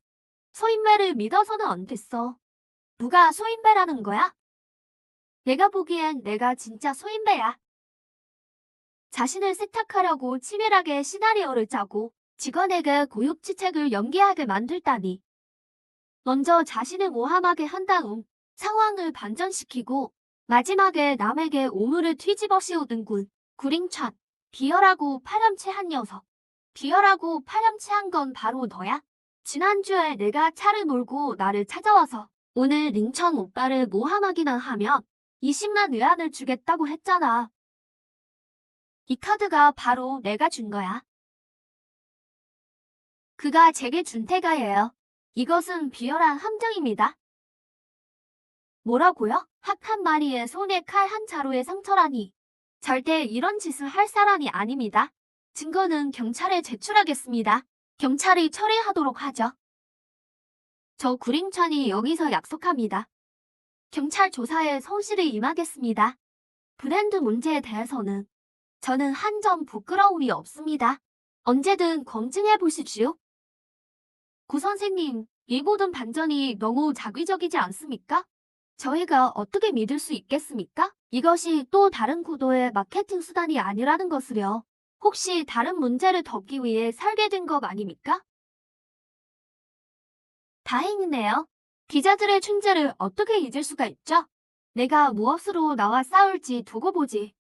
소인배를 믿어서는 안 됐어. 누가 소인배라는 거야? 내가 보기엔 내가 진짜 소인배야. 자신을 세탁하려고 치밀하게 시나리오를 짜고 직원에게 고육지책을 연기하게 만들다니. 먼저 자신을 모함하게 한 다음 상황을 반전시키고 마지막에 남에게 오물을 뒤집어 씌우는군. 구링찬, 비열하고 파렴치한 녀석. 비열하고 파렴치한 건 바로 너야. 지난주에 내가 차를 몰고 나를 찾아와서 오늘 링천 오빠를 모함하기나 하면 20만 외환을 주겠다고 했잖아. 이 카드가 바로 내가 준 거야. 그가 제게 준 태가예요. 이것은 비열한 함정입니다. 뭐라고요? 학 한 마리에 손에 칼 한 자루의 상처라니. 절대 이런 짓을 할 사람이 아닙니다. 증거는 경찰에 제출하겠습니다. 경찰이 처리하도록 하죠. 저 구림찬이 여기서 약속합니다. 경찰 조사에 성실히 임하겠습니다. 브랜드 문제에 대해서는 저는 한 점 부끄러움이 없습니다. 언제든 검증해 보십시오. 구 선생님, 이 모든 반전이 너무 자기적이지 않습니까? 저희가 어떻게 믿을 수 있겠습니까? 이것이 또 다른 구도의 마케팅 수단이 아니라는 것을요. 혹시 다른 문제를 덮기 위해 설계된 것 아닙니까? 다행이네요. 기자들의 충재를 어떻게 잊을 수가 있죠? 내가 무엇으로 나와 싸울지 두고 보지.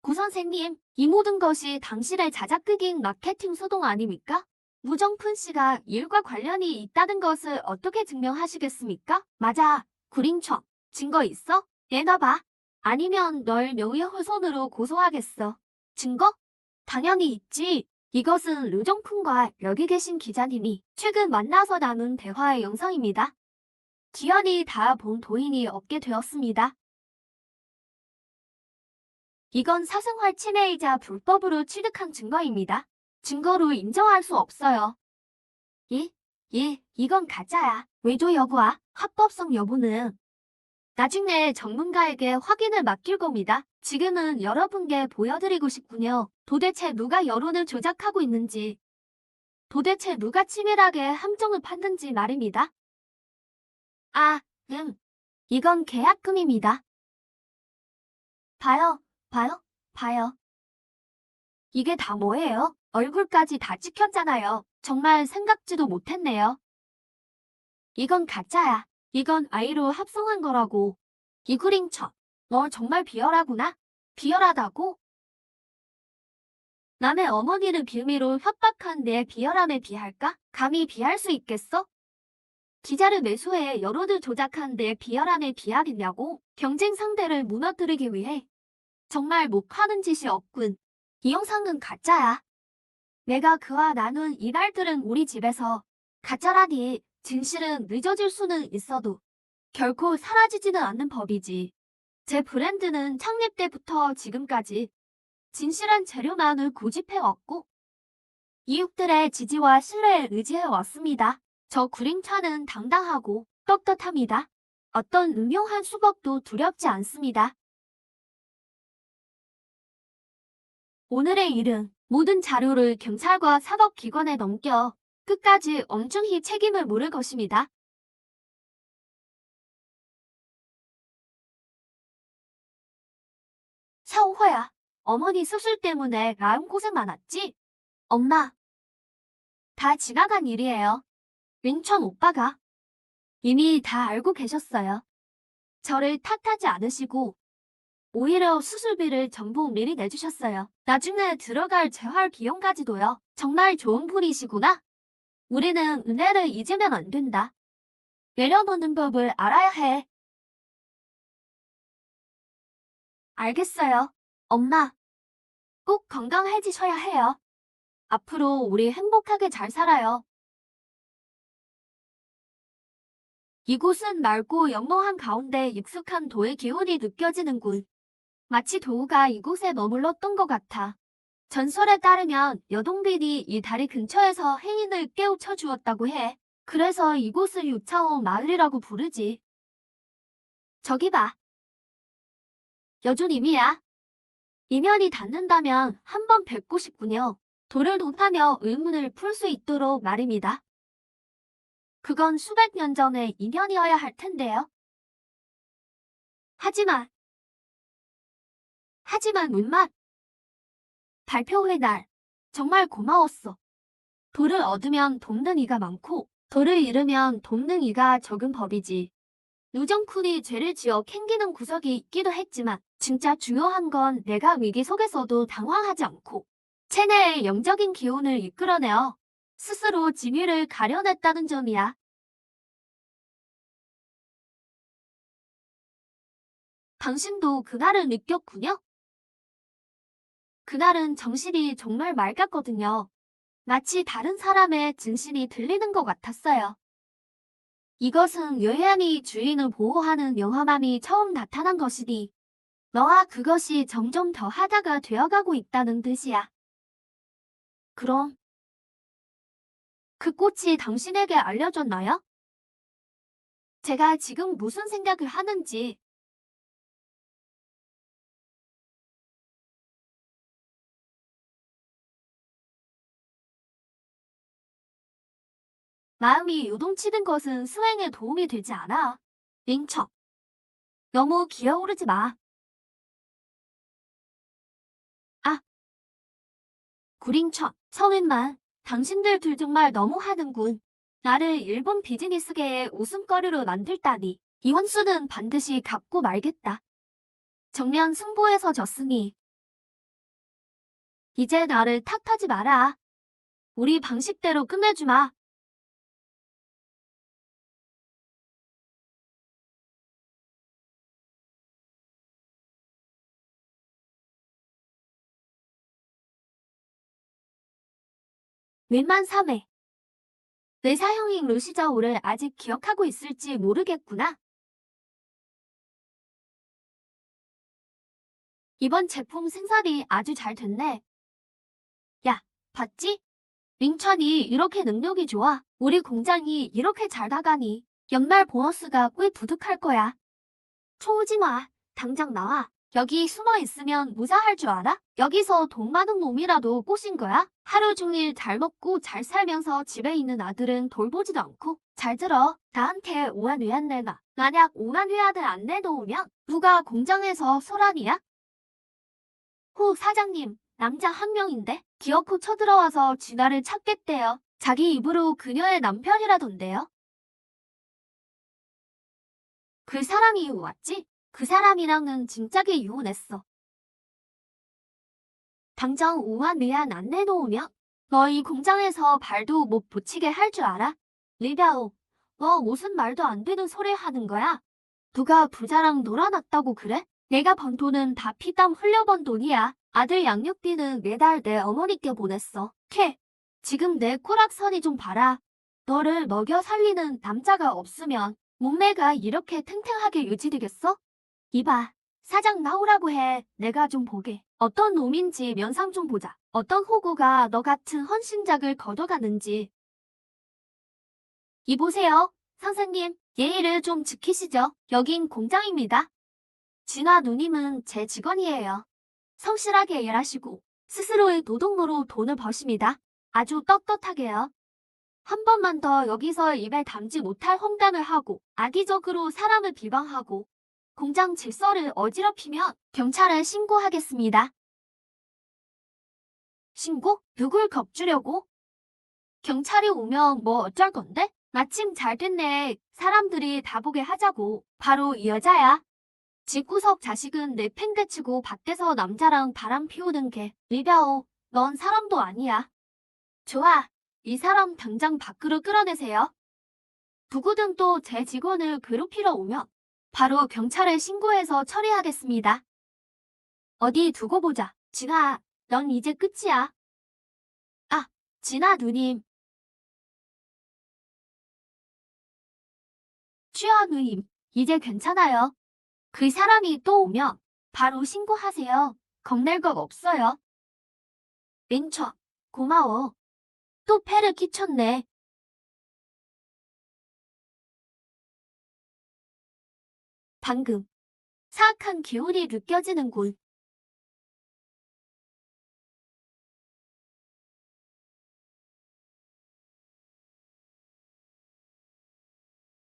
구 선생님, 이 모든 것이 당신의 자작극인 마케팅 소동 아닙니까? 무정푼 씨가 일과 관련이 있다는 것을 어떻게 증명하시겠습니까? 맞아, 구림청. 증거 있어? 내놔봐. 아니면 널 명예훼손으로 고소하겠어. 증거? 당연히 있지. 이것은 류정푼과 여기 계신 기자님이 최근 만나서 나눈 대화의 영상입니다. 기현이 다 본 도인이 없게 되었습니다. 이건 사생활 침해이자 불법으로 취득한 증거입니다. 증거로 인정할 수 없어요. 이건 가짜야. 외조 여부와 합법성 여부는 나중에 전문가에게 확인을 맡길 겁니다. 지금은 여러분께 보여드리고 싶군요. 도대체 누가 여론을 조작하고 있는지, 도대체 누가 치밀하게 함정을 팠는지 말입니다. 이건 계약금입니다. 봐요. 봐요. 이게 다 뭐예요? 얼굴까지 다 찍혔잖아요. 정말 생각지도 못했네요. 이건 가짜야. 이건 아이로 합성한 거라고. 이구링쳐. 너 정말 비열하구나. 비열하다고? 남의 어머니를 빌미로 협박한 내 비열함에 비할까? 감히 비할 수 있겠어? 기자를 매수해 여론을 조작한 내 비열함에 비하겠냐고? 경쟁 상대를 무너뜨리기 위해. 정말 못하는 짓이 없군. 이 영상은 가짜야. 내가 그와 나눈 이 말들은 우리 집에서 가짜라니. 진실은 늦어질 수는 있어도 결코 사라지지는 않는 법이지. 제 브랜드는 창립 때부터 지금까지 진실한 재료만을 고집해왔고 이웃들의 지지와 신뢰에 의지해왔습니다. 저 구림차는 당당하고 떳떳합니다. 어떤 음흉한 수법도 두렵지 않습니다. 오늘의 일은 모든 자료를 경찰과 사법기관에 넘겨 끝까지 엄중히 책임을 물을 것입니다. 샤오호야, 어머니 수술 때문에 마음고생 많았지? 엄마, 다 지나간 일이에요. 윈천 오빠가 이미 다 알고 계셨어요. 저를 탓하지 않으시고 오히려 수술비를 전부 미리 내주셨어요. 나중에 들어갈 재활 비용까지도요. 정말 좋은 분이시구나. 우리는 은혜를 잊으면 안 된다. 내려놓는 법을 알아야 해. 알겠어요. 엄마, 꼭 건강해지셔야 해요. 앞으로 우리 행복하게 잘 살아요. 이곳은 맑고 영롱한 가운데 익숙한 도의 기운이 느껴지는군. 마치 도우가 이곳에 머물렀던 것 같아. 전설에 따르면 여동빈이 이 다리 근처에서 해인을 깨우쳐 주었다고 해. 그래서 이곳을 유차오 마을이라고 부르지. 저기 봐. 여주님이야. 인연이 닿는다면 한번 뵙고 싶군요. 돌을 돕하며 의문을 풀 수 있도록 말입니다. 그건 수백 년 전의 인연이어야 할 텐데요. 하지만 문맛. 발표회 날 정말 고마웠어. 돌을 얻으면 돕는 이가 많고 돌을 잃으면 돕는 이가 적은 법이지. 누정쿤이 죄를 지어 캥기는 구석이 있기도 했지만 진짜 중요한 건 내가 위기 속에서도 당황하지 않고 체내의 영적인 기운을 이끌어내어 스스로 진위를 가려냈다는 점이야. 당신도 그날을 느꼈군요? 그날은 정신이 정말 맑았거든요. 마치 다른 사람의 진실이 들리는 것 같았어요. 이것은 요해안이 주인을 보호하는 영험함이 처음 나타난 것이니 너와 그것이 점점 더 하다가 되어가고 있다는 뜻이야. 그럼 그 꽃이 당신에게 알려줬나요? 제가 지금 무슨 생각을 하는지. 마음이 요동치는 것은 수행에 도움이 되지 않아. 링척, 너무 기어오르지 마. 아, 구링척, 성은만, 당신들 둘 정말 너무 하는군. 나를 일본 비즈니스계의 웃음거리로 만들다니. 이 혼수는 반드시 갚고 말겠다. 정면 승부에서 졌으니 이제 나를 탓하지 마라. 우리 방식대로 끝내주마. 웬만 3회. 내 사형인 루시저우를 아직 기억하고 있을지 모르겠구나. 이번 제품 생산이 아주 잘 됐네. 야, 봤지? 링천이 이렇게 능력이 좋아. 우리 공장이 이렇게 잘 나가니 연말 보너스가 꽤 부득할 거야. 초오지 마. 당장 나와. 여기 숨어 있으면 무사할 줄 알아? 여기서 돈 많은 놈이라도 꼬신 거야? 하루 종일 잘 먹고 잘 살면서 집에 있는 아들은 돌보지도 않고. 잘 들어. 나한테 5만 위안 내놔. 만약 5만 위안을 안 내놓으면 누가 공장에서 소란이야? 호 사장님, 남자 한 명인데 기어코 쳐들어와서 진아를 찾겠대요. 자기 입으로 그녀의 남편이라던데요. 그 사람이 왔지? 그 사람이랑은 진작에 이혼했어. 당장 5만 위안 안 내놓으면 너희 공장에서 발도 못 붙이게 할 줄 알아? 리바오, 너 무슨 말도 안 되는 소리 하는 거야? 누가 부자랑 놀아놨다고 그래? 내가 번 돈은 다 피땀 흘려 번 돈이야. 아들 양육비는 매달 내 어머니께 보냈어. 지금 내 코락선이 좀 봐라. 너를 먹여 살리는 남자가 없으면 몸매가 이렇게 탱탱하게 유지되겠어? 이봐, 사장 나오라고 해. 내가 좀 보게. 어떤 놈인지 면상 좀 보자. 어떤 호구가 너 같은 헌신작을 걷어가는지. 이보세요, 선생님. 예의를 좀 지키시죠. 여긴 공장입니다. 진아 누님은 제 직원이에요. 성실하게 일하시고 스스로의 노동으로 돈을 버십니다. 아주 떳떳하게요. 한 번만 더 여기서 입에 담지 못할 험담을 하고 악의적으로 사람을 비방하고 공장 질서를 어지럽히면 경찰에 신고하겠습니다. 신고? 누굴 겁주려고? 경찰이 오면 뭐 어쩔 건데? 마침 잘 됐네. 사람들이 다 보게 하자고. 바로 이 여자야. 집구석 자식은 내 팽개치고 밖에서 남자랑 바람 피우는 게. 리바오, 넌 사람도 아니야. 좋아. 이 사람 당장 밖으로 끌어내세요. 누구든 또 제 직원을 괴롭히러 오면 바로 경찰에 신고해서 처리하겠습니다. 어디 두고 보자. 진아, 넌 이제 끝이야. 아, 진아 누님. 취하 누님, 이제 괜찮아요. 그 사람이 또 오면 바로 신고하세요. 겁낼 것 없어요. 린처, 고마워. 또 패를 끼쳤네. 방금 사악한 기운이 느껴지는군.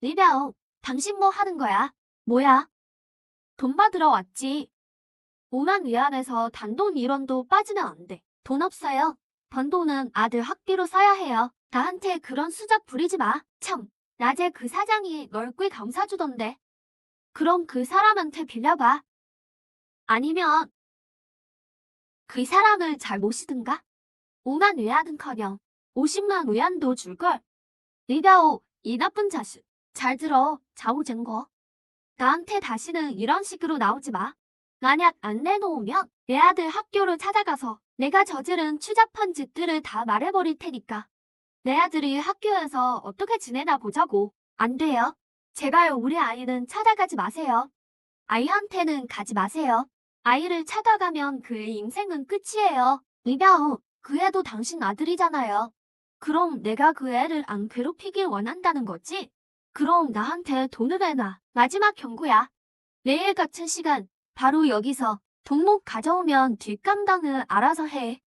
리바오, 당신 뭐 하는 거야? 뭐야? 돈 받으러 왔지. 5만 위안에서 단돈 1원도 빠지면 안 돼. 돈 없어요. 번 돈은 아들 학비로 써야 해요. 나한테 그런 수작 부리지 마. 참, 낮에 그 사장이 널 꽤 감사주던데. 그럼 그 사람한테 빌려봐. 아니면 그 사람을 잘 모시든가. 5만 위안은커녕 50만 위안도 줄걸. 리다오, 이 나쁜 자식. 잘 들어, 좌우쟁거. 나한테 다시는 이런 식으로 나오지 마. 만약 안 내놓으면 내 아들 학교를 찾아가서 내가 저지른 추잡한 짓들을 다 말해버릴 테니까. 내 아들이 학교에서 어떻게 지내나 보자고. 안 돼요. 제발 우리 아이는 찾아가지 마세요. 아이한테는 가지 마세요. 아이를 찾아가면 그의 인생은 끝이에요. 이봐요. 그 애도 당신 아들이잖아요. 그럼 내가 그 애를 안 괴롭히길 원한다는 거지? 그럼 나한테 돈을 내놔. 마지막 경고야. 내일 같은 시간, 바로 여기서 돈목 가져오면 뒷감당은 알아서 해.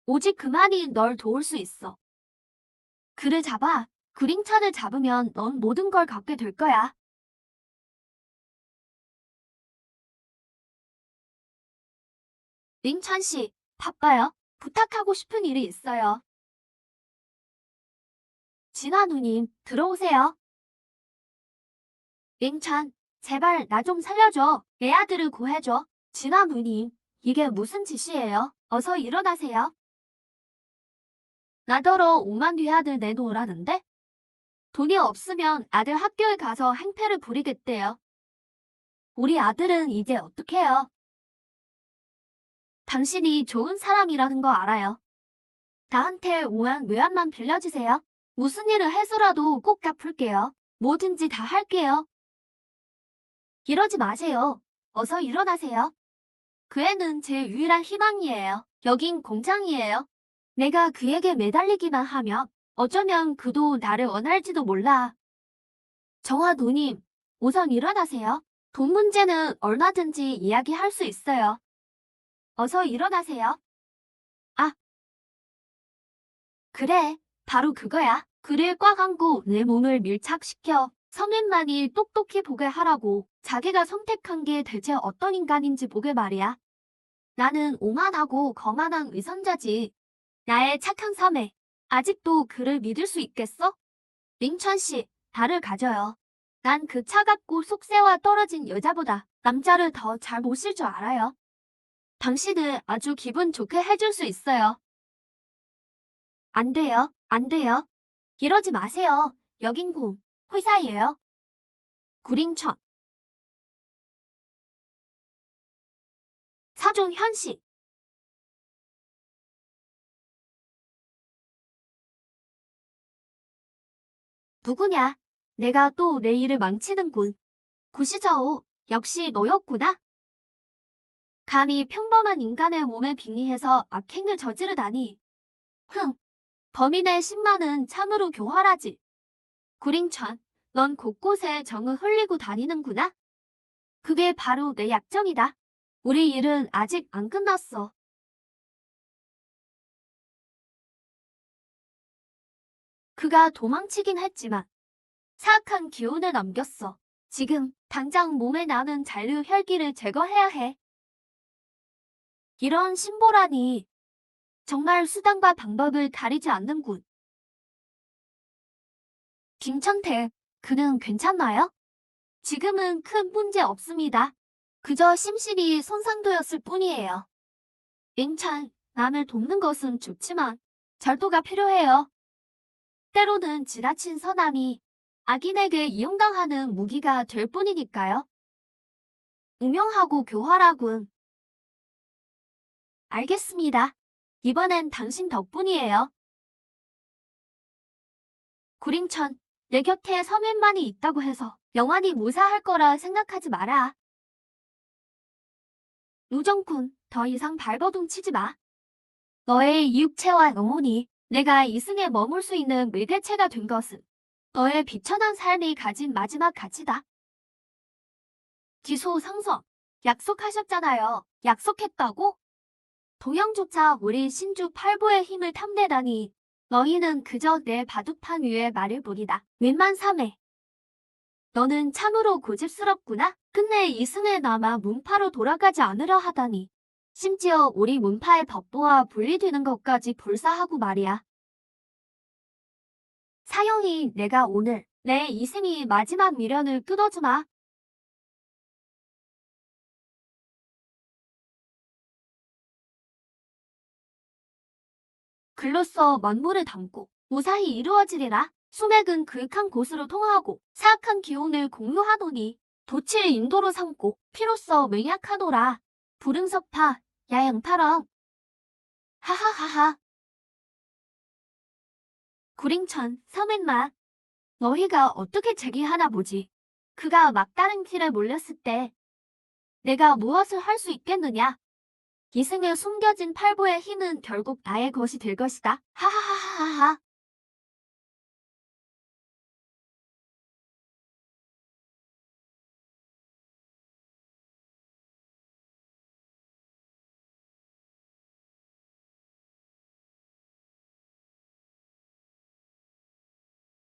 오직 그만이 널 도울 수 있어. 그를 잡아. 그림찬을 잡으면 넌 모든 걸 갖게 될 거야. 링찬 씨, 바빠요. 부탁하고 싶은 일이 있어요. 진아 누님, 들어오세요. 링찬, 제발 나 좀 살려줘. 내 아들을 구해줘. 진아 누님, 이게 무슨 짓이에요? 어서 일어나세요. 나더러 5만 위안을 내놓으라는데? 돈이 없으면 아들 학교에 가서 행패를 부리겠대요. 우리 아들은 이제 어떡해요? 당신이 좋은 사람이라는 거 알아요. 나한테 5만 외환만 빌려주세요. 무슨 일을 해서라도 꼭 갚을게요. 뭐든지 다 할게요. 이러지 마세요. 어서 일어나세요. 그 애는 제 유일한 희망이에요. 여긴 공장이에요. 내가 그에게 매달리기만 하면 어쩌면 그도 나를 원할지도 몰라. 정화 누님, 우선 일어나세요. 돈 문제는 얼마든지 이야기할 수 있어요. 어서 일어나세요. 아, 그래. 바로 그거야. 그를 꽉 안고 내 몸을 밀착시켜 성인만이 똑똑히 보게 하라고. 자기가 선택한 게 대체 어떤 인간인지 보게 말이야. 나는 오만하고 거만한 위선자지. 나의 착한 섬에 아직도 그를 믿을 수 있겠어? 링천 씨, 달을 가져요. 난 그 차갑고 속세와 떨어진 여자보다 남자를 더 잘 모실 줄 알아요. 당신을 아주 기분 좋게 해줄 수 있어요. 안 돼요, 안 돼요. 이러지 마세요. 여긴 회사예요. 구링천, 사촌 현씨. 누구냐? 내가 또 내 일을 망치는군. 구시저오, 역시 너였구나. 감히 평범한 인간의 몸에 빙의해서 악행을 저지르다니. 흥, 범인의 신만은 참으로 교활하지. 구링천, 넌 곳곳에 정을 흘리고 다니는구나. 그게 바로 내 약점이다. 우리 일은 아직 안 끝났어. 그가 도망치긴 했지만 사악한 기운을 남겼어. 지금 당장 몸에 나는 잔류 혈기를 제거해야 해. 이런 신보라니 정말 수단과 방법을 가리지 않는군. 김천태, 그는 괜찮나요? 지금은 큰 문제 없습니다. 그저 심신이 손상되었을 뿐이에요. 맹찬, 남을 돕는 것은 좋지만 절도가 필요해요. 때로는 지나친 선함이 악인에게 이용당하는 무기가 될 뿐이니까요. 음영하고 교활하군. 알겠습니다. 이번엔 당신 덕분이에요. 구링천, 내 곁에 서면만이 있다고 해서 영원히 무사할 거라 생각하지 마라. 루정군, 더 이상 발버둥 치지 마. 너의 육체와 영혼이 내가 이승에 머물 수 있는 매개체가 된 것은 너의 비천한 삶이 가진 마지막 가치다. 기소상선, 약속하셨잖아요. 약속했다고? 동양조차 우리 신주 팔보의 힘을 탐내다니 너희는 그저 내 바둑판 위에 말을 뿐이다. 웬만삼해. 너는 참으로 고집스럽구나. 끝내 이승에 남아 문파로 돌아가지 않으려 하다니. 심지어 우리 문파의 법도와 분리되는 것까지 불사하고 말이야. 사형이 내가 오늘 내 이승이 마지막 미련을 끊어주마. 글로써 만물을 담고 무사히 이루어지리라. 수맥은 그윽한 곳으로 통하고 사악한 기운을 공유하노니 도치를 인도로 삼고 피로써 맹약하노라. 불응석파 야양파랑 하하하하. 구링천, 서맨마. 너희가 어떻게 제기하나 보지. 그가 막다른 길에 몰렸을 때 내가 무엇을 할 수 있겠느냐. 이승에 숨겨진 팔보의 힘은 결국 나의 것이 될 것이다. 하하하하하.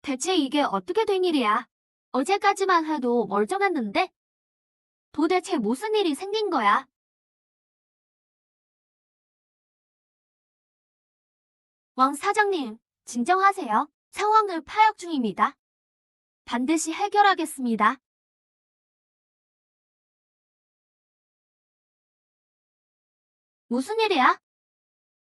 대체 이게 어떻게 된 일이야? 어제까지만 해도 멀쩡했는데? 도대체 무슨 일이 생긴 거야? 왕 사장님, 진정하세요. 상황을 파악 중입니다. 반드시 해결하겠습니다. 무슨 일이야?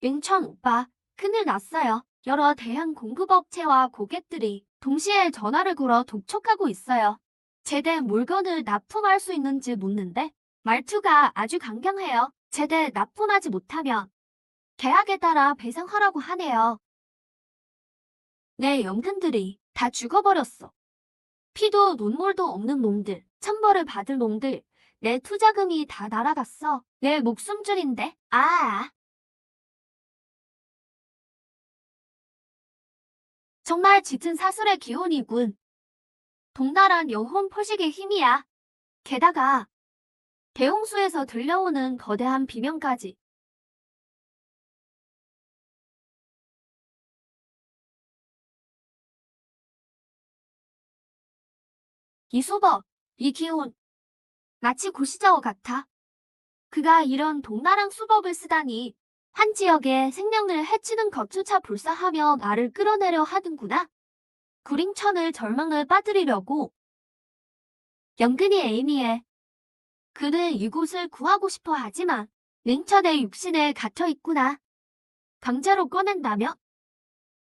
링천 오빠, 큰일 났어요. 여러 대형 공급업체와 고객들이 동시에 전화를 걸어 독촉하고 있어요. 제대 물건을 납품할 수 있는지 묻는데 말투가 아주 강경해요. 제대 납품하지 못하면 계약에 따라 배상하라고 하네요. 내 연금들이 다 죽어버렸어. 피도 눈물도 없는 놈들, 천벌을 받을 놈들, 내 투자금이 다 날아갔어. 내 목숨줄인데. 정말 짙은 사슬의 기운이군. 동나란 영혼 포식의 힘이야. 게다가 대홍수에서 들려오는 거대한 비명까지. 이 수법, 이 기운, 마치 고시자와 같아. 그가 이런 동나랑 수법을 쓰다니 한 지역의 생명을 해치는 것조차 불사하며 나를 끌어내려 하는구나. 구링천을 절망을 빠뜨리려고 연근히 에이미해. 그는 이곳을 구하고 싶어 하지만 링천의 육신에 갇혀 있구나. 강제로 꺼낸다며?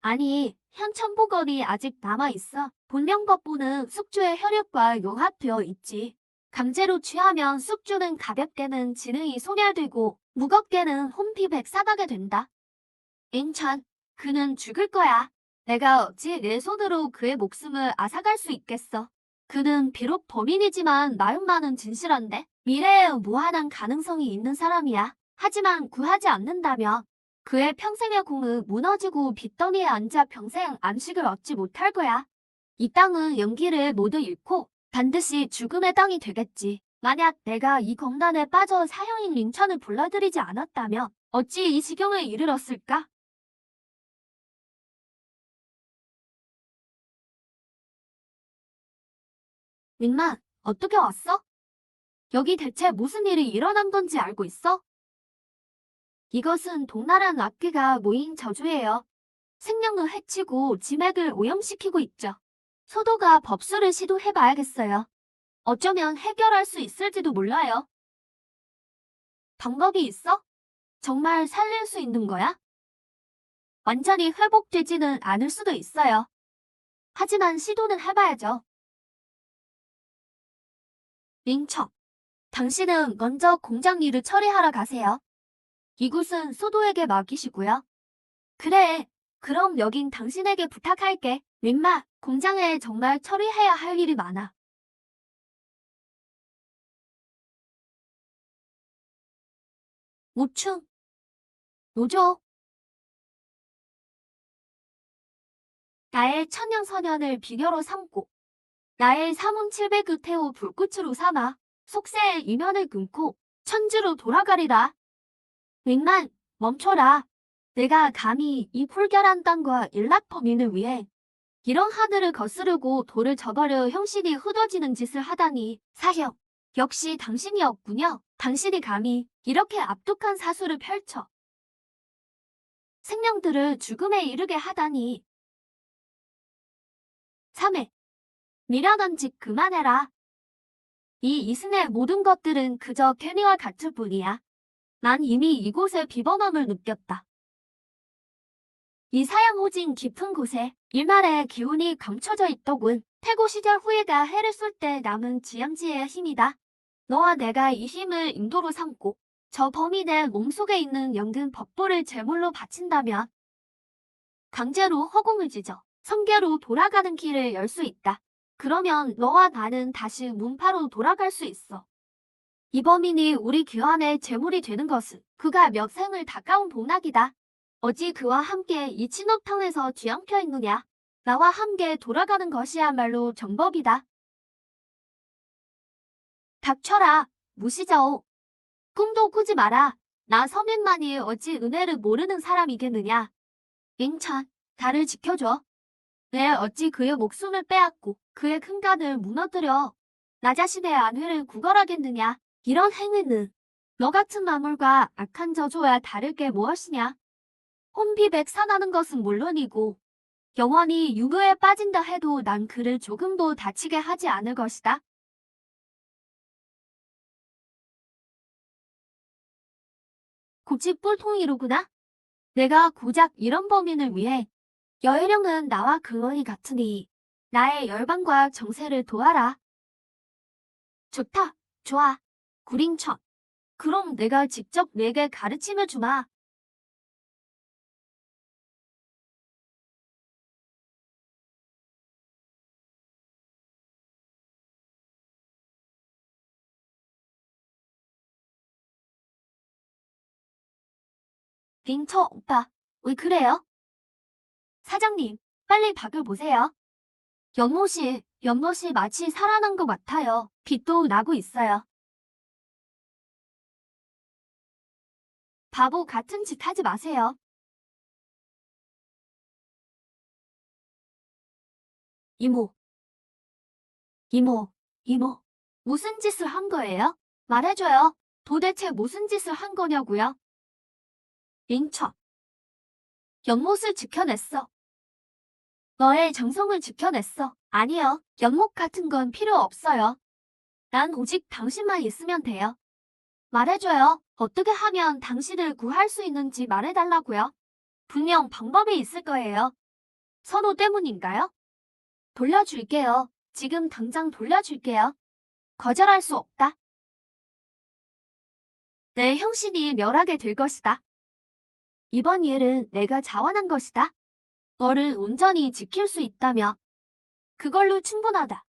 아니, 현천보건이 아직 남아있어. 본령법부는 숙주의 혈육과 융합되어 있지. 강제로 취하면 숙주는 가볍게는 지능이 소멸되고 무겁게는 혼피백사하게 된다. 인천, 그는 죽을 거야. 내가 어찌 내 손으로 그의 목숨을 앗아갈 수 있겠어. 그는 비록 범인이지만 마음만은 진실한데 미래에 무한한 가능성이 있는 사람이야. 하지만 구하지 않는다면 그의 평생의 공은 무너지고 빚더미에 앉아 평생 안식을 얻지 못할 거야. 이 땅은 연기를 모두 잃고 반드시 죽음의 땅이 되겠지. 만약 내가 이 검단에 빠져 사형인 링천을 불러들이지 않았다면 어찌 이 지경에 이르렀을까? 링만, 어떻게 왔어? 여기 대체 무슨 일이 일어난 건지 알고 있어? 이것은 동나라 악귀가 모인 저주예요. 생명을 해치고 지맥을 오염시키고 있죠. 소도가 법수를 시도해봐야겠어요. 어쩌면 해결할 수 있을지도 몰라요. 방법이 있어? 정말 살릴 수 있는 거야? 완전히 회복되지는 않을 수도 있어요. 하지만 시도는 해봐야죠. 링척, 당신은 먼저 공장 일을 처리하러 가세요. 이곳은 소도에게 맡기시고요. 그래, 그럼 여긴 당신에게 부탁할게. 림마, 공장에 정말 처리해야 할 일이 많아. 우충, 노조, 나의 천년소년을 비녀로 삼고 나의 삼훈 700을 태워 불꽃으로 삼아 속세의 이면을 끊고 천지로 돌아가리라. 링만, 멈춰라. 내가 감히 이 풀결한 땅과 일락범인을 위해 이런 하늘을 거스르고 돌을 저버려 형신이 흐려지는 짓을 하다니. 사형, 역시 당신이었군요. 당신이 감히 이렇게 압독한 사수를 펼쳐 생명들을 죽음에 이르게 하다니. 3회, 미련한 짓 그만해라. 이 이승의 모든 것들은 그저 케미와 같을 뿐이야. 난 이미 이곳의 비범함을 느꼈다. 이 사양호진 깊은 곳에 일말의 기운이 감춰져 있더군. 태고 시절 후예가 해를 쏠 때 남은 지향지의 힘이다. 너와 내가 이 힘을 인도로 삼고 저 범인의 몸속에 있는 연근 법보를 제물로 바친다면 강제로 허공을 찢어 성계로 돌아가는 길을 열 수 있다. 그러면 너와 나는 다시 문파로 돌아갈 수 있어. 이 범인이 우리 귀환의 제물이 되는 것은 그가 몇 생을 닦아온 복락이다. 어찌 그와 함께 이 친옥탕에서 뒤엉켜 있느냐. 나와 함께 돌아가는 것이야말로 정법이다. 닥쳐라, 무시자오. 꿈도 꾸지 마라. 나 서민만이 어찌 은혜를 모르는 사람이겠느냐. 인천, 나를 지켜줘. 내 어찌 그의 목숨을 빼앗고 그의 큰간을 무너뜨려 나 자신의 안위를 구걸하겠느냐. 이런 행위는 너 같은 마물과 악한 저주와 다를 게 무엇이냐. 혼비백산하는 것은 물론이고 영원히 유교에 빠진다 해도 난 그를 조금도 다치게 하지 않을 것이다. 고집 뿔통이로구나. 내가 고작 이런 범인을 위해 여혜령은 나와 근원이 같으니 나의 열반과 정세를 도와라. 좋다. 좋아. 구링천. 그럼 내가 직접 내게 가르침을 주마. 링처 오빠, 왜 그래요? 사장님, 빨리 밖을 보세요. 연못이 마치 살아난 것 같아요. 빛도 나고 있어요. 바보 같은 짓 하지 마세요. 이모, 이모, 이모. 무슨 짓을 한 거예요? 말해줘요. 도대체 무슨 짓을 한 거냐고요? 링처. 연못을 지켜냈어. 너의 정성을 지켜냈어. 아니요. 연못 같은 건 필요 없어요. 난 오직 당신만 있으면 돼요. 말해줘요. 어떻게 하면 당신을 구할 수 있는지 말해달라고요. 분명 방법이 있을 거예요. 선호 때문인가요? 돌려줄게요. 지금 당장 돌려줄게요. 거절할 수 없다. 내 형신이 멸하게 될 것이다. 이번 일은 내가 자원한 것이다. 너를 온전히 지킬 수 있다며 그걸로 충분하다.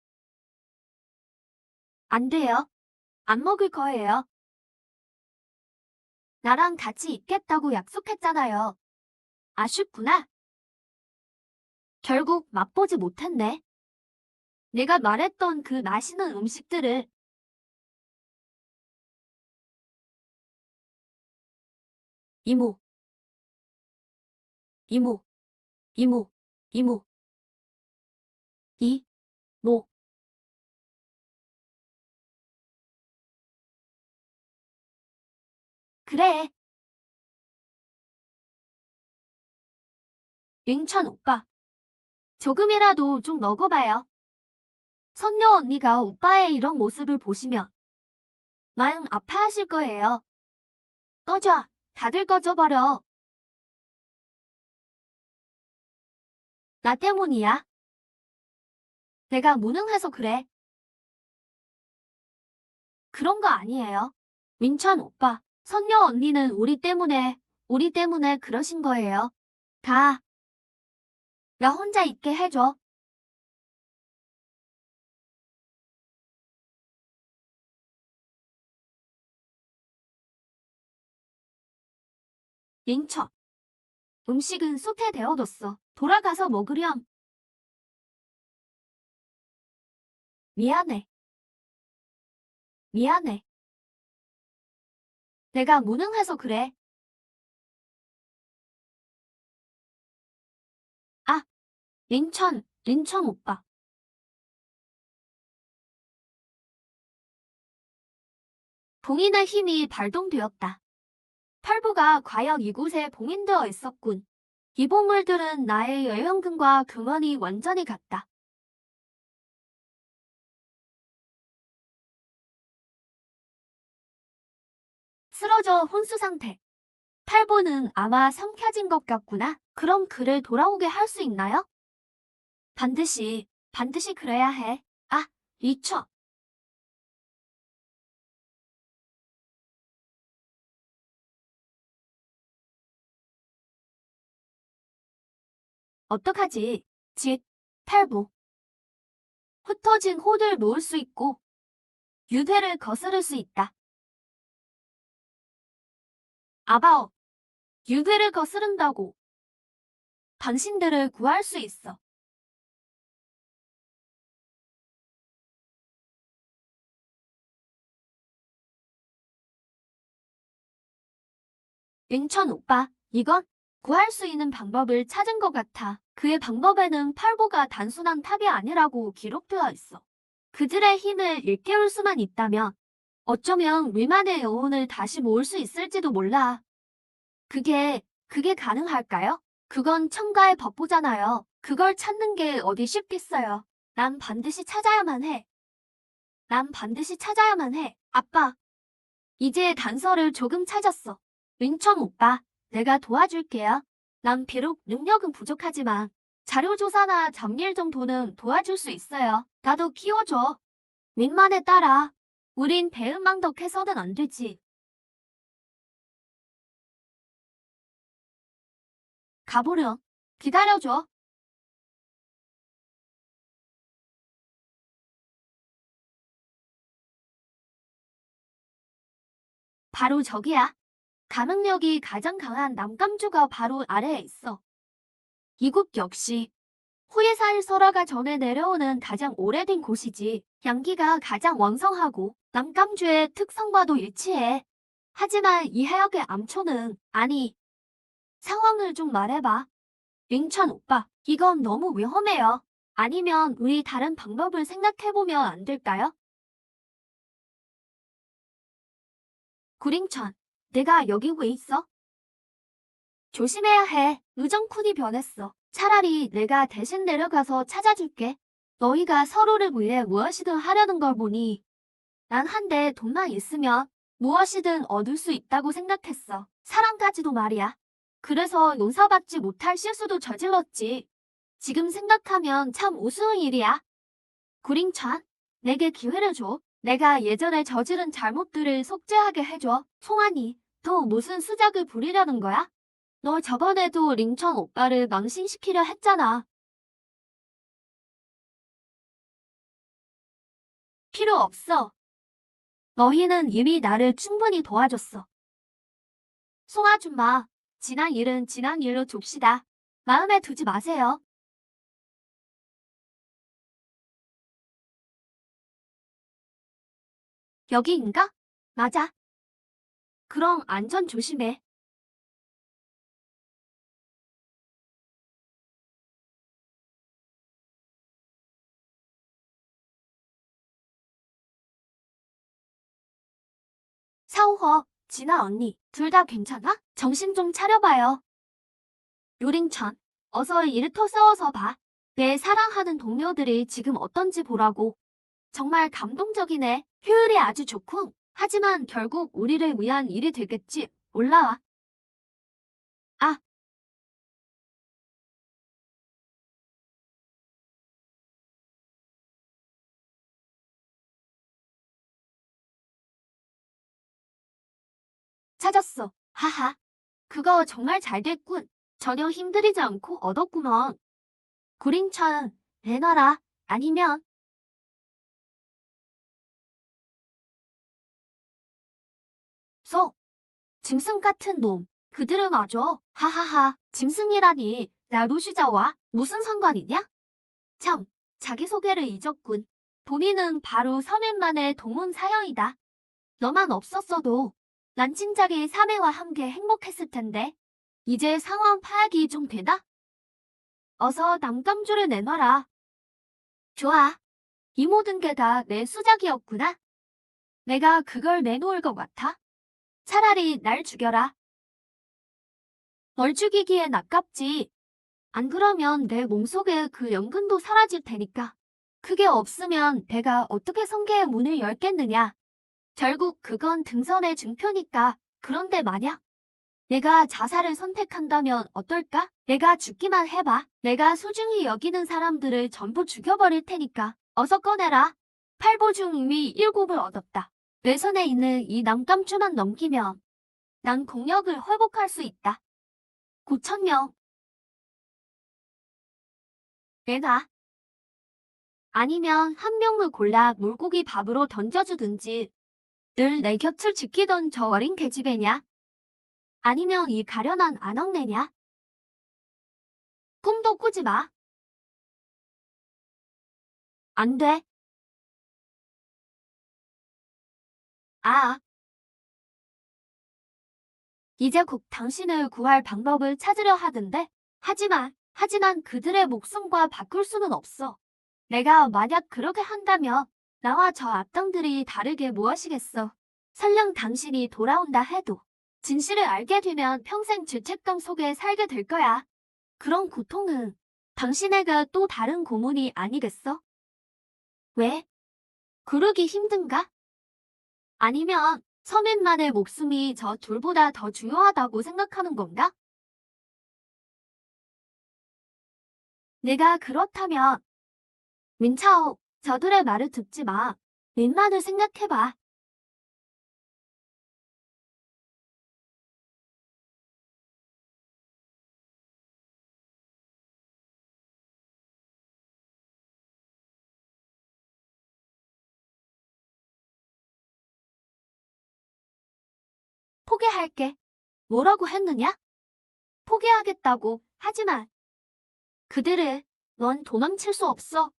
안 돼요. 안 먹을 거예요. 나랑 같이 있겠다고 약속했잖아요. 아쉽구나. 결국 맛보지 못했네. 내가 말했던 그 맛있는 음식들을. 이모, 이모, 이모, 이모, 모. 그래, 링천 오빠. 조금이라도 좀 먹어봐요. 선녀 언니가 오빠의 이런 모습을 보시면 마음 아파하실 거예요. 꺼져, 다들 꺼져버려. 나 때문이야. 내가 무능해서 그래. 그런 거 아니에요. 민천 오빠, 선녀 언니는 우리 때문에 그러신 거예요. 다, 나 혼자 있게 해줘. 링처, 음식은 솥에 데워뒀어. 돌아가서 먹으렴. 미안해, 미안해. 내가 무능해서 그래. 아, 린천 오빠. 봉인의 힘이 발동되었다. 팔부가 과연 이곳에 봉인되어 있었군. 이 보물들은 나의 여행근과 근원이 완전히 같다. 쓰러져 혼수 상태. 팔보는 아마 삼켜진 것 같구나. 그럼 그를 돌아오게 할 수 있나요? 반드시 그래야 해. 아, 리처. 어떡하지? 즉, 팔보. 흩어진 호를 놓을 수 있고 유대를 거스를 수 있다. 아바오, 유대를 거스른다고 당신들을 구할 수 있어. 윤천 오빠, 이건 구할 수 있는 방법을 찾은 것 같아. 그의 방법에는 팔보가 단순한 탑이 아니라고 기록되어 있어. 그들의 힘을 일깨울 수만 있다면 어쩌면 위만의 영혼을 다시 모을 수 있을지도 몰라. 그게 가능할까요? 그건 천가의 법보잖아요. 그걸 찾는 게 어디 쉽겠어요. 난 반드시 찾아야만 해. 난 반드시 찾아야만 해. 아빠, 이제 단서를 조금 찾았어. 윤천 오빠, 내가 도와줄게요. 난 비록 능력은 부족하지만 자료조사나 정리일 정도는 도와줄 수 있어요. 나도 키워줘. 민만에 따라 우린 배은망덕해서는 안 되지. 가보렴. 기다려줘. 바로 저기야. 가능력이 가장 강한 남감주가 바로 아래에 있어. 이곳 역시 후예사일 설화가 전해 내려오는 가장 오래된 곳이지. 양기가 가장 왕성하고 남감주의 특성과도 일치해. 하지만 이 해역의 암초는 아니, 상황을 좀 말해봐. 링천 오빠, 이건 너무 위험해요. 아니면 우리 다른 방법을 생각해보면 안 될까요? 구링천, 내가 여기 왜 있어? 조심해야 해. 의정쿤이 변했어. 차라리 내가 대신 내려가서 찾아줄게. 너희가 서로를 위해 무엇이든 하려는 걸 보니 난 한데 돈만 있으면 무엇이든 얻을 수 있다고 생각했어. 사랑까지도 말이야. 그래서 용서받지 못할 실수도 저질렀지. 지금 생각하면 참 우스운 일이야. 구링찬, 내게 기회를 줘. 내가 예전에 저지른 잘못들을 속죄하게 해줘. 송환이, 또 무슨 수작을 부리려는 거야? 너 저번에도 링천 오빠를 망신시키려 했잖아. 필요 없어. 너희는 이미 나를 충분히 도와줬어. 송아줌마, 지난 일은 지난 일로 둡시다. 마음에 두지 마세요. 여기인가? 맞아. 그럼 안전 조심해. 사오허, 진아 언니, 둘 다 괜찮아? 정신 좀 차려봐요. 요링천, 어서 일터 세워서 봐. 내 사랑하는 동료들이 지금 어떤지 보라고. 정말 감동적이네. 효율이 아주 좋군. 하지만 결국 우리를 위한 일이 되겠지. 올라와. 아, 찾았어. 하하. 그거 정말 잘 됐군. 전혀 힘들이지 않고 얻었구먼. 구린천, 내놔라. 아니면, 쏘. 짐승 같은 놈. 그들을 마저. 하하하. 짐승이라니. 나 노시자와 무슨 상관이냐? 참, 자기소개를 잊었군. 본인은 바로 3일 만에 동문 사형이다. 너만 없었어도 난 진작에 사매와 함께 행복했을 텐데. 이제 상황 파악이 좀 되나? 어서 남감주를 내놔라. 좋아. 이 모든 게 다 내 수작이었구나. 내가 그걸 내놓을 것 같아? 차라리 날 죽여라. 널 죽이기엔 아깝지. 안 그러면 내 몸속에 그 연근도 사라질 테니까. 그게 없으면 내가 어떻게 성계의 문을 열겠느냐. 결국 그건 등선의 증표니까. 그런데 만약 내가 자살을 선택한다면 어떨까? 내가 죽기만 해봐. 내가 소중히 여기는 사람들을 전부 죽여버릴 테니까. 어서 꺼내라. 팔보 중 이미 7을 얻었다. 내 손에 있는 이 남감주만 넘기면 난 공력을 회복할 수 있다. 9,000명. 내가. 아니면 한 명을 골라 물고기 밥으로 던져주든지. 늘 내 곁을 지키던 저 어린 계집애냐? 아니면 이 가련한 안억내냐? 꿈도 꾸지 마. 안 돼. 아, 이제 곧 당신을 구할 방법을 찾으려 하던데. 하지만 그들의 목숨과 바꿀 수는 없어. 내가 만약 그렇게 한다면 나와 저 악당들이 다르게 무엇이겠어. 설령 당신이 돌아온다 해도 진실을 알게 되면 평생 죄책감 속에 살게 될 거야. 그런 고통은 당신에게 또 다른 고문이 아니겠어? 왜? 그러기 힘든가? 아니면 서민만의 목숨이 저 둘보다 더 중요하다고 생각하는 건가? 내가 그렇다면 민차오, 저들의 말을 듣지 마. 민만을 생각해봐. 포기할게. 뭐라고 했느냐? 포기하겠다고. 하지만 그들을 넌 도망칠 수 없어.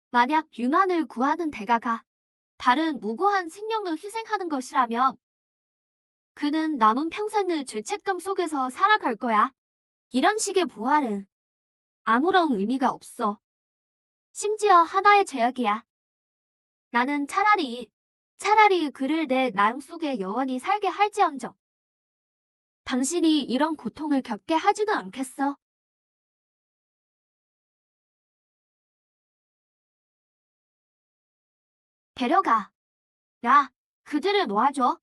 만약 유만을 구하는 대가가 다른 무고한 생명을 희생하는 것이라면 그는 남은 평생을 죄책감 속에서 살아갈 거야. 이런 식의 부활은 아무런 의미가 없어. 심지어 하나의 죄악이야. 나는 차라리 그를 내 마음속에 영원히 살게 할지언정 당신이 이런 고통을 겪게 하지는 않겠어. 데려가. 야, 그들을 놓아줘.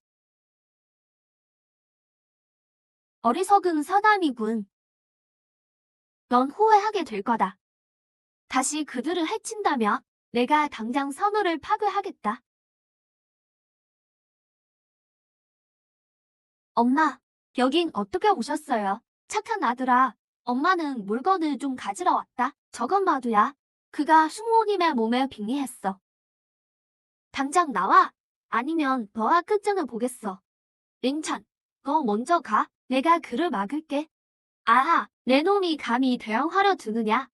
어리석은 사람이군. 넌 후회하게 될 거다. 다시 그들을 해친다며 내가 당장 선호를 파괴하겠다. 엄마, 여긴 어떻게 오셨어요? 착한 아들아, 엄마는 물건을 좀 가지러 왔다. 저건 마두야. 그가 숙모님의 몸에 빙의했어. 당장 나와. 아니면 너와 끝장을 보겠어. 링찬, 너 먼저 가. 내가 그를 막을게. 아하, 내 놈이 감히 대항하려 드느냐?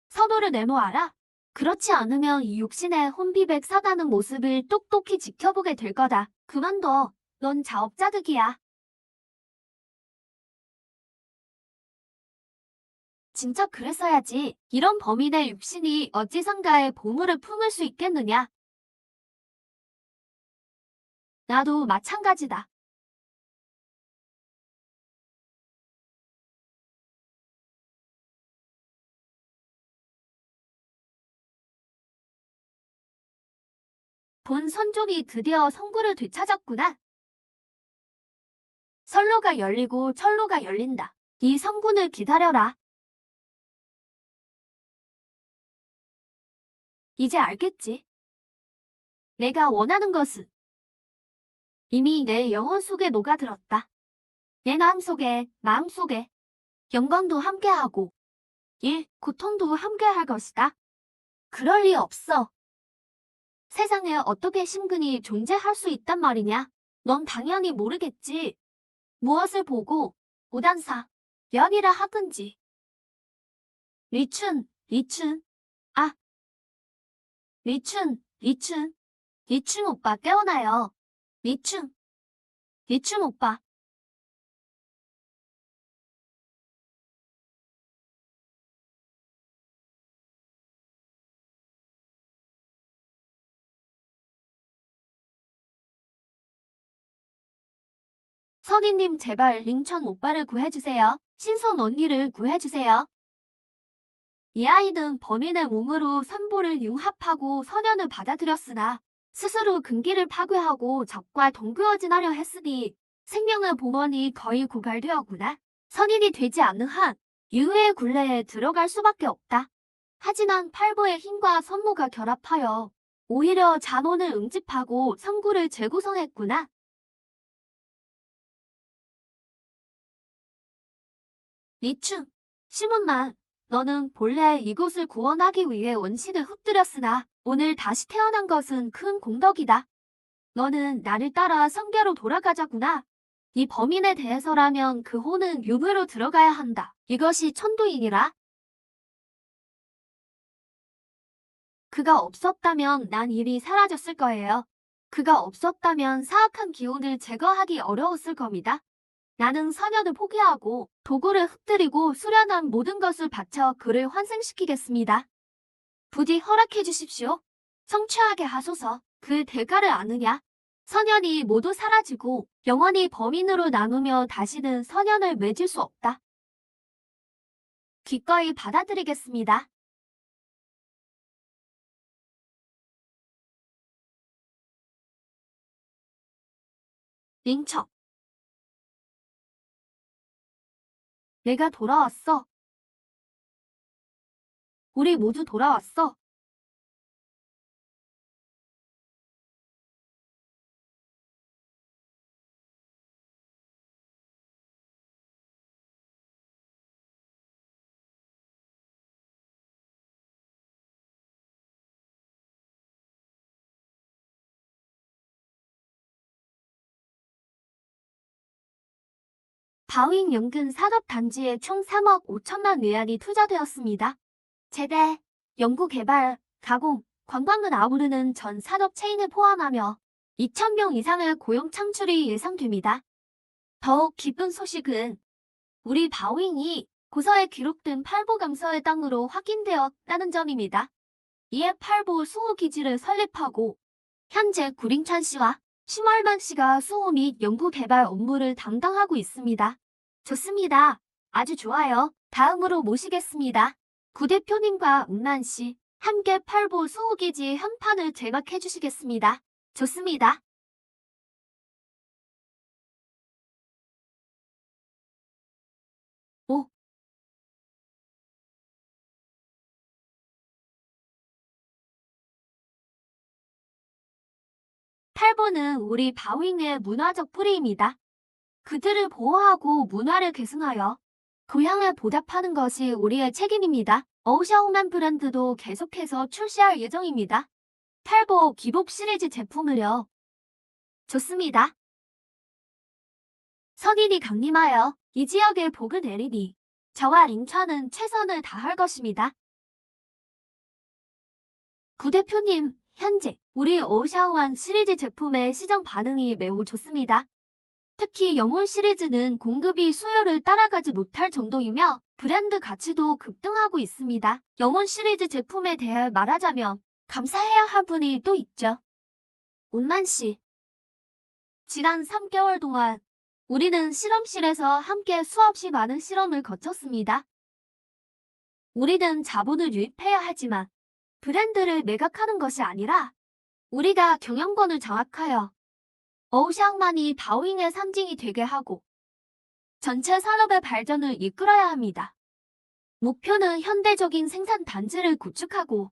선호를 내놓아라. 그렇지 않으면 이 육신의 혼비백 사가는 모습을 똑똑히 지켜보게 될 거다. 그만둬. 넌 자업자득이야. 진짜 그랬어야지. 이런 범인의 육신이 어찌선가의 보물을 품을 수 있겠느냐? 나도 마찬가지다. 본 선종이 드디어 성구를 되찾았구나. 선로가 열리고 철로가 열린다. 이 성군을 기다려라. 이제 알겠지? 내가 원하는 것은 이미 내 영혼 속에 녹아들었다. 내 마음속에 영광도 함께하고 고통도 함께할 것이다. 그럴 리 없어. 세상에 어떻게 심근이 존재할 수 있단 말이냐? 넌 당연히 모르겠지. 무엇을 보고 오단사, 연이라 하든지. 리춘, 아, 리춘 오빠 깨어나요. 리춘, 리춘 오빠. 선희님 제발 링천 오빠를 구해주세요. 신선 언니를 구해주세요. 이 아이는 범인의 몸으로 선보를 융합하고 선연을 받아들였으나 스스로 근기를 파괴하고 적과 동교어진하려 했으니 생명의 봉헌이 거의 고갈되었구나. 선인이 되지 않는 한 유해의 굴레에 들어갈 수밖에 없다. 하지만 팔보의 힘과 선모가 결합하여 오히려 잔혼을 응집하고 성구를 재구성했구나. 리춘, 시문만, 너는 본래 이곳을 구원하기 위해 원신을 흩뜨렸으나 오늘 다시 태어난 것은 큰 공덕이다. 너는 나를 따라 성계로 돌아가자구나. 이 범인에 대해서라면 그 호는 유부로 들어가야 한다. 이것이 천도인이라. 그가 없었다면 난 이리 사라졌을 거예요. 그가 없었다면 사악한 기운을 제거하기 어려웠을 겁니다. 나는 선연을 포기하고 도구를 흩뜨리고 수련한 모든 것을 바쳐 그를 환생시키겠습니다. 부디 허락해 주십시오. 성취하게 하소서. 그 대가를 아느냐? 선연이 모두 사라지고 영원히 범인으로 나누며 다시는 선연을 맺을 수 없다. 기꺼이 받아들이겠습니다. 링척. 내가 돌아왔어. 우리 모두 돌아왔어. 바윈 연근 산업단지에 총 3억 5천만 위안이 투자되었습니다. 재배, 연구개발, 가공, 관광을 아우르는 전 산업 체인을 포함하며 2,000명 이상의 고용 창출이 예상됩니다. 더욱 기쁜 소식은 우리 바윈이 고서에 기록된 팔보 강서의 땅으로 확인되었다는 점입니다. 이에 팔보 수호 기지를 설립하고 현재 구링찬 씨와 심얼만 씨가 수호 및 연구 개발 업무를 담당하고 있습니다. 좋습니다. 아주 좋아요. 다음으로 모시겠습니다. 구 대표님과 은만 씨, 함께 팔보 수호 기지 현판을 제작해 주시겠습니다. 좋습니다. 오, 팔보는 우리 바윙의 문화적 뿌리입니다. 그들을 보호하고 문화를 계승하여 교양에 보답하는 것이 우리의 책임입니다. 어우샤오만 브랜드도 계속해서 출시할 예정입니다. 팔보 기복 시리즈 제품을요. 좋습니다. 선인이 강림하여 이 지역에 복을 내리니 저와 링차는 최선을 다할 것입니다. 구 대표님, 현재 우리 어우샤오한 시리즈 제품의 시장 반응이 매우 좋습니다. 특히 영혼 시리즈는 공급이 수요를 따라가지 못할 정도이며 브랜드 가치도 급등하고 있습니다. 영혼 시리즈 제품에 대해 말하자면 감사해야 할 분이 또 있죠. 운만 씨. 지난 3개월 동안 우리는 실험실에서 함께 수없이 많은 실험을 거쳤습니다. 우리는 자본을 유입해야 하지만 브랜드를 매각하는 것이 아니라 우리가 경영권을 장악하여 어우샹만이 바오잉의 상징이 되게 하고 전체 산업의 발전을 이끌어야 합니다. 목표는 현대적인 생산 단지를 구축하고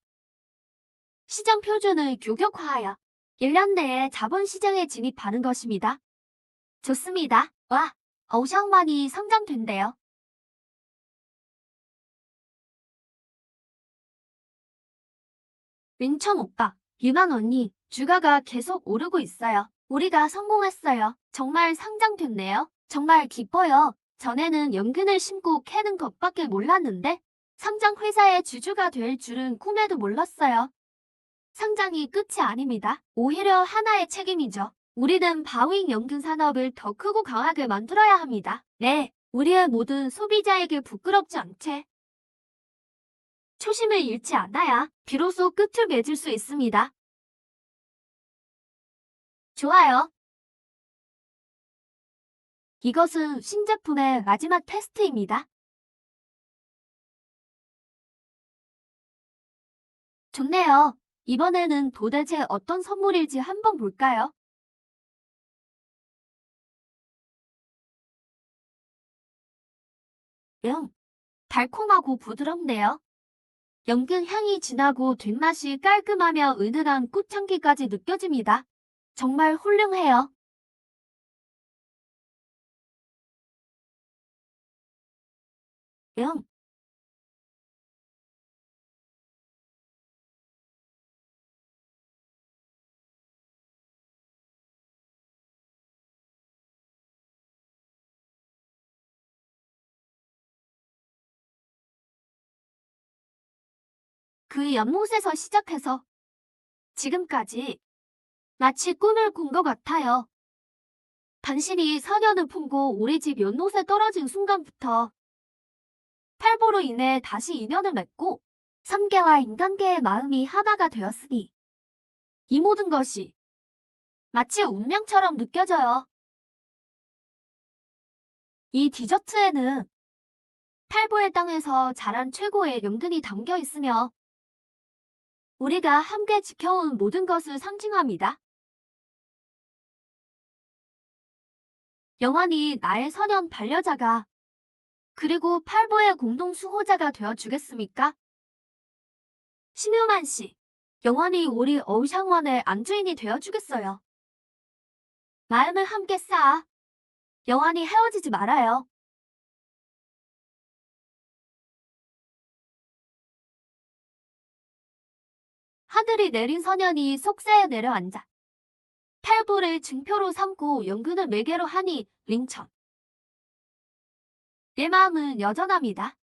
시장 표준을 규격화하여 1년 내에 자본시장에 진입하는 것입니다. 좋습니다. 와, 어우샹만이 성장된대요. 윈천 오빠, 유만 언니, 주가가 계속 오르고 있어요. 우리가 성공했어요. 정말 상장됐네요. 정말 기뻐요. 전에는 연근을 심고 캐는 것밖에 몰랐는데 상장 회사의 주주가 될 줄은 꿈에도 몰랐어요. 상장이 끝이 아닙니다. 오히려 하나의 책임이죠. 우리는 바윙 연근 산업을 더 크고 강하게 만들어야 합니다. 네, 우리의 모든 소비자에게 부끄럽지 않게 초심을 잃지 않아야 비로소 끝을 맺을 수 있습니다. 좋아요. 이것은 신제품의 마지막 테스트입니다. 좋네요. 이번에는 도대체 어떤 선물일지 한번 볼까요? 응, 달콤하고 부드럽네요. 연근 향이 진하고 뒷맛이 깔끔하며 은은한 꽃향기까지 느껴집니다. 정말 훌륭해요. 응, 그 연못에서 시작해서 지금까지 마치 꿈을 꾼 것 같아요. 당신이 사년을 품고 우리 집 연못에 떨어진 순간부터 탈보로 인해 다시 인연을 맺고 삼계와 인간계의 마음이 하나가 되었으니 이 모든 것이 마치 운명처럼 느껴져요. 이 디저트에는 탈보의 땅에서 자란 최고의 연근이 담겨 있으며 우리가 함께 지켜온 모든 것을 상징합니다. 영원히 나의 선연 반려자가 그리고 팔보의 공동 수호자가 되어주겠습니까? 심유만 씨, 영원히 우리 어우샹원의 안주인이 되어주겠어요. 마음을 함께 쌓아 영원히 헤어지지 말아요. 하늘이 내린 선연이 속세에 내려앉아 탈보를 증표로 삼고 연근을 매개로 하니 링천. 내 마음은 여전합니다.